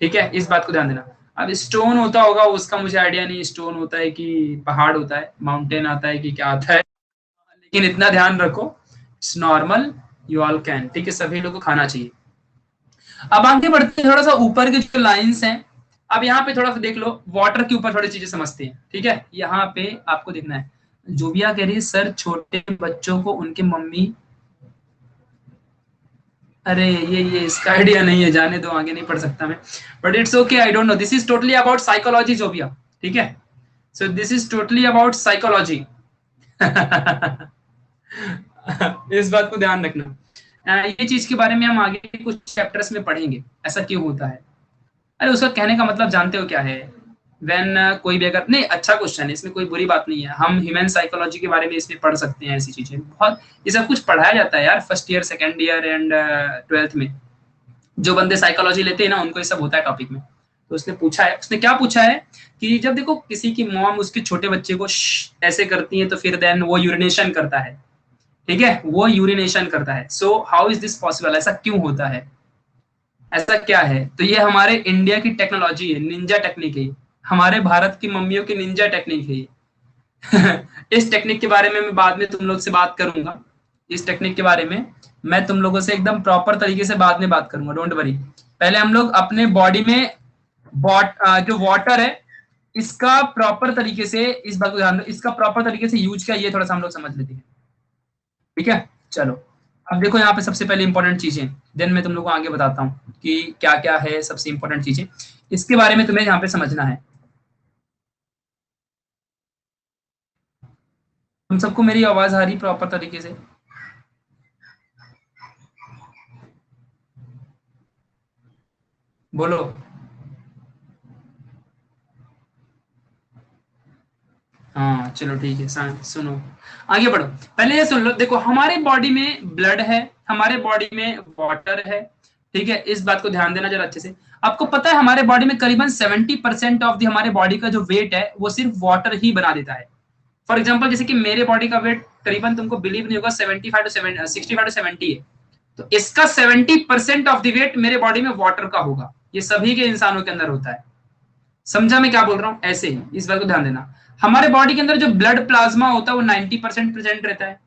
ठीक है, इस बात को ध्यान देना। अब स्टोन होता होगा उसका मुझे आइडिया नहीं, स्टोन होता है कि पहाड़ होता है, माउंटेन आता है कि क्या आता है, लेकिन इतना ध्यान रखो, it's normal, you all can, ठीक है, सभी लोग को खाना चाहिए। अब आगे बढ़ते हैं, थोड़ा सा ऊपर की जो लाइंस हैं, अब यहाँ पे थोड़ा सा देख लो, वाटर के ऊपर थोड़ी चीजें समझते हैं। ठीक है, यहाँ पे आपको देखना है। जोबिया कह रही है सर छोटे बच्चों को उनके मम्मी, अरे ये इसका आइडिया नहीं है, जाने दो, आगे नहीं पढ़ सकता मैं, but it's okay, I don't know, this is totally about psychology जोबिया। ठीक है, so this is totally about psychology इस बात को ध्यान रखना। ये चीज के बारे में हम आगे कुछ चैप्टर्स में पढ़ेंगे, ऐसा क्यों होता है। अरे उसका कहने का मतलब जानते हो क्या है, वेन कोई भी अगर, नहीं, अच्छा क्वेश्चन है, इसमें कोई बुरी बात नहीं है, हम ह्यूमन साइकोलॉजी के बारे में इसमें पढ़ सकते हैं, ऐसी चीजें बहुत, ये सब कुछ पढ़ाया जाता है यार, first year, second year and twelfth में। जो बंदे साइकोलॉजी लेते हैं ना उनको ये सब होता है टॉपिक में। तो उसने पूछा है, उसने क्या पूछा है कि जब देखो किसी की मॉम उसके छोटे बच्चे को ऐसे करती है तो फिर देन वो यूरिनेशन करता है, ठीक है, वो यूरिनेशन करता है, so how is this possible, ऐसा क्यों होता है, ऐसा क्या है। तो ये हमारे इंडिया की टेक्नोलॉजी है, निंजा टेक्निक है, हमारे भारत की मम्मियों की निंजा टेक्निक है इस टेक्निक के बारे में मैं बाद में तुम लोग से बात करूंगा, इस टेक्निक के बारे में मैं तुम लोगों से एकदम प्रॉपर तरीके से बाद में बात करूंगा, डोंट वरी। पहले हम लोग अपने बॉडी में जो वाटर है इसका प्रॉपर तरीके से, इस बात को ध्यान दो, इसका प्रॉपर तरीके से यूज क्या, ये थोड़ा सा हम लोग समझ लेते हैं। ठीक है, चलो। अब देखो यहाँ पे सबसे पहले इंपॉर्टेंट चीजें, देन मैं तुम लोग को आगे बताता हूँ कि क्या क्या है सबसे इंपॉर्टेंट चीजें, इसके बारे में तुम्हें यहाँ पे समझना है। तुम सबको मेरी आवाज आ रही प्रॉपर तरीके से। बोलो। हाँ चलो ठीक है, सुनो आगे बढ़ो। पहले ये सुन लो, देखो हमारे बॉडी में ब्लड है, हमारे बॉडी में वाटर है, ठीक है, इस बात को ध्यान देना जरा अच्छे से। आपको पता है हमारे बॉडी में करीबन 70% ऑफ द हमारे बॉडी का जो वेट है वो सिर्फ वाटर ही बना देता है। फॉर एग्जाम्पल जैसे कि मेरे बॉडी का वेट करीबन, तुमको बिलीव नहीं होगा, 65 to 70 है। तो इसका 70% ऑफ द वेट मेरे बॉडी में वाटर का होगा। ये सभी के इंसानों के अंदर होता है। समझा मैं क्या बोल रहा हूँ? ऐसे ही इस बात को ध्यान देना। हमारे बॉडी के अंदर जो ब्लड प्लाज्मा होता है वो 90% प्रेजेंट रहता है,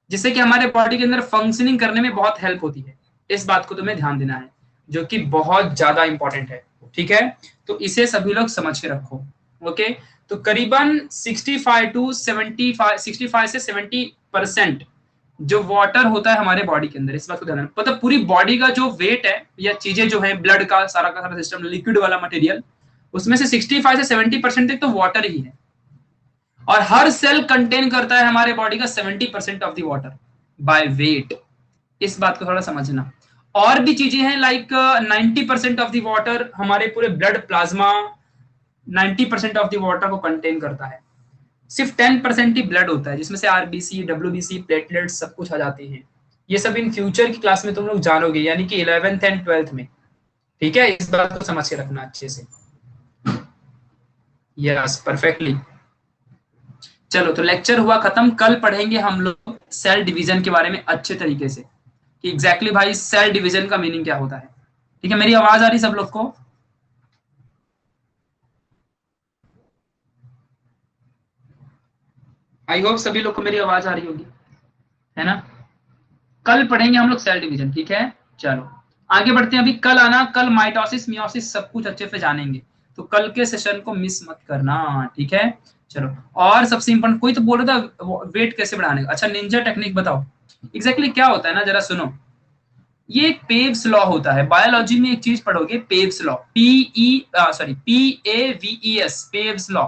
जिससे कि हमारे बॉडी के अंदर फंक्शनिंग करने में बहुत हेल्प होती है। इस बात को तुम्हें ध्यान देना है, जो कि बहुत ज्यादा इंपॉर्टेंट है, ठीक है। तो इसे सभी लोग समझ के रखो, ओके। तो करीबन 65 से 70% जो वाटर होता है हमारे बॉडी के अंदर, इस बात को ध्यान रखना। मतलब पूरी बॉडी का जो वेट है या चीजें जो है, ब्लड का सारा सिस्टम, लिक्विड वाला मटेरियल, उसमें से 65 से 70% तक तो वाटर ही है। और हर सेल कंटेन करता है हमारे बॉडी का 70% of the water by weight. इस बात को थोड़ा समझना। और भी चीजें हैं लाइक 90% ऑफ द वाटर, हमारे पूरे blood plasma 90% of the water को कंटेन करता है। सिर्फ 10% ही ब्लड होता है, जिसमें से आरबीसी, डब्ल्यूबीसी, प्लेटलेट सब कुछ आ जाते हैं। ये सब इन फ्यूचर की क्लास में तुम लोग जानोगे, यानी कि 11th एंड 12th में, ठीक है। इस बात को समझ के रखना अच्छे से। Yes perfectly. चलो तो लेक्चर हुआ खत्म। कल पढ़ेंगे हम लोग सेल डिवीजन के बारे में अच्छे तरीके से, कि एग्जैक्टली भाई सेल डिवीजन का मीनिंग क्या होता है। ठीक है, मेरी आवाज आ रही सब लोग को? आई होप सभी लोग को मेरी आवाज आ रही होगी, है ना। कल पढ़ेंगे हम लोग सेल डिवीजन, ठीक है। चलो आगे बढ़ते हैं। अभी कल आना, कल माइटोसिस मियोसिस सब कुछ अच्छे से जानेंगे। तो कल के सेशन को मिस मत करना, ठीक है। चलो, और सबसे इंपॉर्टेंट, कोई तो बोल रहा था वेट कैसे बढ़ाने का। अच्छा, निंजा टेक्निक बताओ एग्जैक्टली क्या होता है ना, जरा सुनो। ये एक पेव्स लॉ होता है। बायोलॉजी में एक चीज पढ़ोगे, paves law, PEVES, paves law.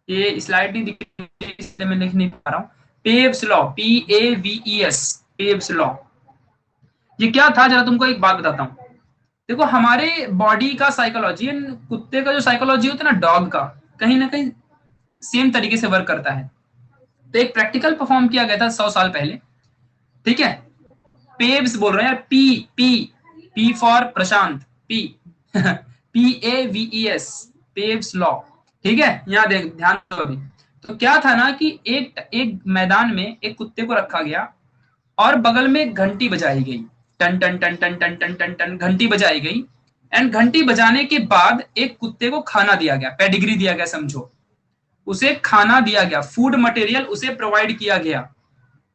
ये स्लाइड नहीं दिख रही इसलिए मैं लिख नहीं पा रहा हूँ। Paves law, PAVES, paves law. ये क्या था, जरा तुमको एक बात बताता हूँ। देखो हमारे बॉडी का साइकोलॉजी, कुत्ते का जो साइकोलॉजी होता है ना, डॉग का, कहीं ना कहीं सेम तरीके से वर्क करता है। तो एक प्रैक्टिकल परफॉर्म किया गया था 100 साल पहले, ठीक है। पेव्स बोल रहे हैं यार, P P P for Prashant, P PAVES, paves law, ठीक है। यहाँ देख, ध्यान दो अभी। तो क्या था ना कि एक एक मैदान में एक कुत्ते को रखा गया, और बगल में घंटी बजाई गई, टन टन टन टन टन टन टन टन घंटी बजाई गई। एंड घंटी बजाने के बाद एक कुत्ते को खाना दिया गया, पेडिग्री दिया गया समझो। उसे खाना दिया गया, फूड मटेरियल उसे प्रोवाइड किया गया।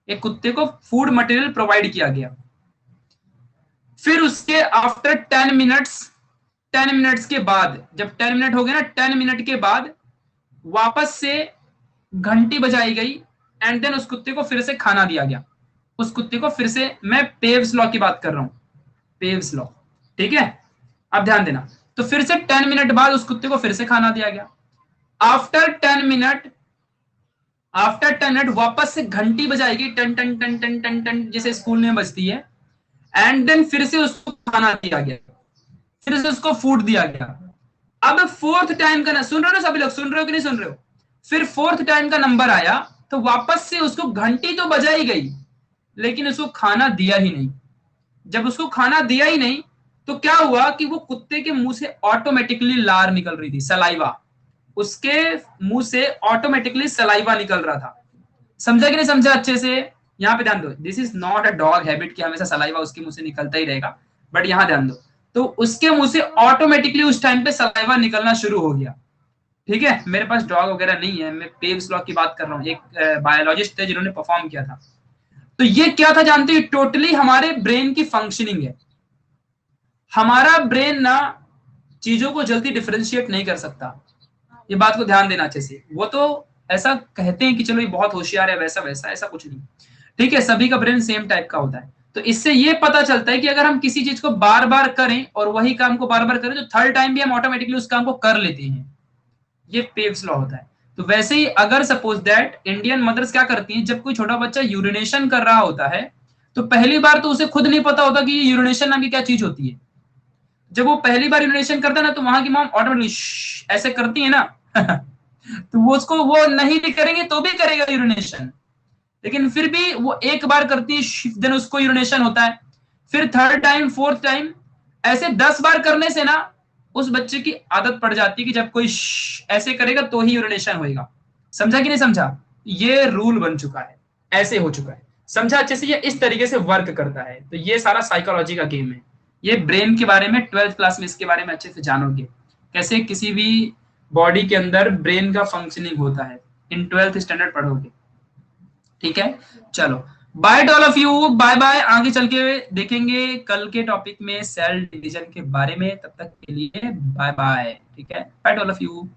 एक कुत्ते को फूड मटेरियल प्रोवाइड किया गया। फिर उसके आफ्टर 10 मिनट्स, 10 मिनट्स के बाद, जब 10 मिनट हो गए ना, 10 मिनट के बाद वापस से घंटी बजाई गई। एंड देन उस कुत्ते को फिर से खाना दिया गया। उस कुत्ते को फिर से, मैं पेव्स लॉ की बात कर रहा हूं, पेव्स लॉ, ठीक है। अब ध्यान देना। तो फिर से 10 मिनट बाद उस कुत्ते को फिर से खाना दिया गया। आफ्टर 10 मिनट, आफ्टर 10 मिनट वापस से घंटी बजाएगी, टन टन टन टन टन टन, जैसे स्कूल में बजती है। एंड देन फिर से उसको खाना दिया गया, फिर से उसको फूड दिया गया। अब फोर्थ टाइम का ना, सुन रहे हो ना सभी लोग, सुन रहे हो कि नहीं सुन रहे हो? फिर फोर्थ टाइम का नंबर आया, तो वापस से उसको घंटी तो बजाई गई, लेकिन उसको खाना दिया ही नहीं। जब उसको खाना दिया ही नहीं, तो क्या हुआ कि वो कुत्ते के मुंह से ऑटोमेटिकली लार निकल रही थी, सलाइवा। उसके मुंह से ऑटोमेटिकली सलाइवा निकल रहा था। समझा कि नहीं समझा अच्छे से? यहाँ पे ध्यान दो, this is not a dog habit कि हमेशा सलाइवा उसके मुंह से निकलता ही रहेगा, बट यहाँ ध्यान दो। तो उसके मुंह से ऑटोमेटिकली उस टाइम पे सलाइवा निकलना शुरू हो गया, ठीक है। मेरे पास डॉग वगैरह नहीं है, मैं पेव्स लॉ की बात कर रहा हूँ। एक बायोलॉजिस्ट थे जिन्होंने परफॉर्म किया था। तो ये क्या था जानते हो? टोटली हमारे ब्रेन की फंक्शनिंग है। हमारा ब्रेन ना चीजों को जल्दी डिफरेंशिएट नहीं कर सकता। ये बात को ध्यान देना अच्छे से। वो तो ऐसा कहते हैं कि चलो ये बहुत होशियार है, वैसा वैसा, ऐसा कुछ नहीं, ठीक है। सभी का ब्रेन सेम टाइप का होता है। तो इससे ये पता चलता है कि अगर हम किसी चीज को बार बार करें और वही काम को बार बार करें, तो थर्ड टाइम भी हम ऑटोमेटिकली उस काम को कर लेते हैं। ये पेव्स लॉ होता है। तो वैसे ही अगर सपोज दैट इंडियन मदर्स क्या करती हैं, जब कोई छोटा बच्चा यूरिनेशन कर रहा होता है, तो पहली बार तो उसे खुद नहीं पता होता कि ये यूरिनेशन नाम की क्या चीज होती है। जब वो पहली बार यूरिनेशन करता है ना, तो वहां की मॉम ऑटोमेटिकली ऐसे करती है ना तो वो उसको वो नहीं भी करेंगे तो भी करेगा यूरिनेशन, लेकिन फिर भी वो एक बार करती है देन उसको यूरिनेशन होता है, फिर थर्ड टाइम फोर्थ टाइम, ऐसे 10 बार करने से ना उस बच्चे की आदत पड़ जाती है कि जब कोई ऐसे करेगा तो ही यूरिनेशन होएगा। समझा कि नहीं समझा? ये रूल बन चुका है, ऐसे हो चुका है। समझा अच्छे से? ये इस तरीके से वर्क करता है। तो ये सारा साइकोलॉजी का गेम है। ये ब्रेन के बारे में 12th क्लास में इसके बारे में अच्छे से जानोगे, कैसे किसी भी बॉडी के अंदर ब्रेन का फंक्शनिंग होता है, इन 12th स्टैंडर्ड पढ़ोगे। ठीक है, चलो bye to all of you, bye bye. आगे चल के देखेंगे कल के टॉपिक में सेल डिवीजन के बारे में, तब तक के लिए बाय बाय। ठीक है, bye to all of you.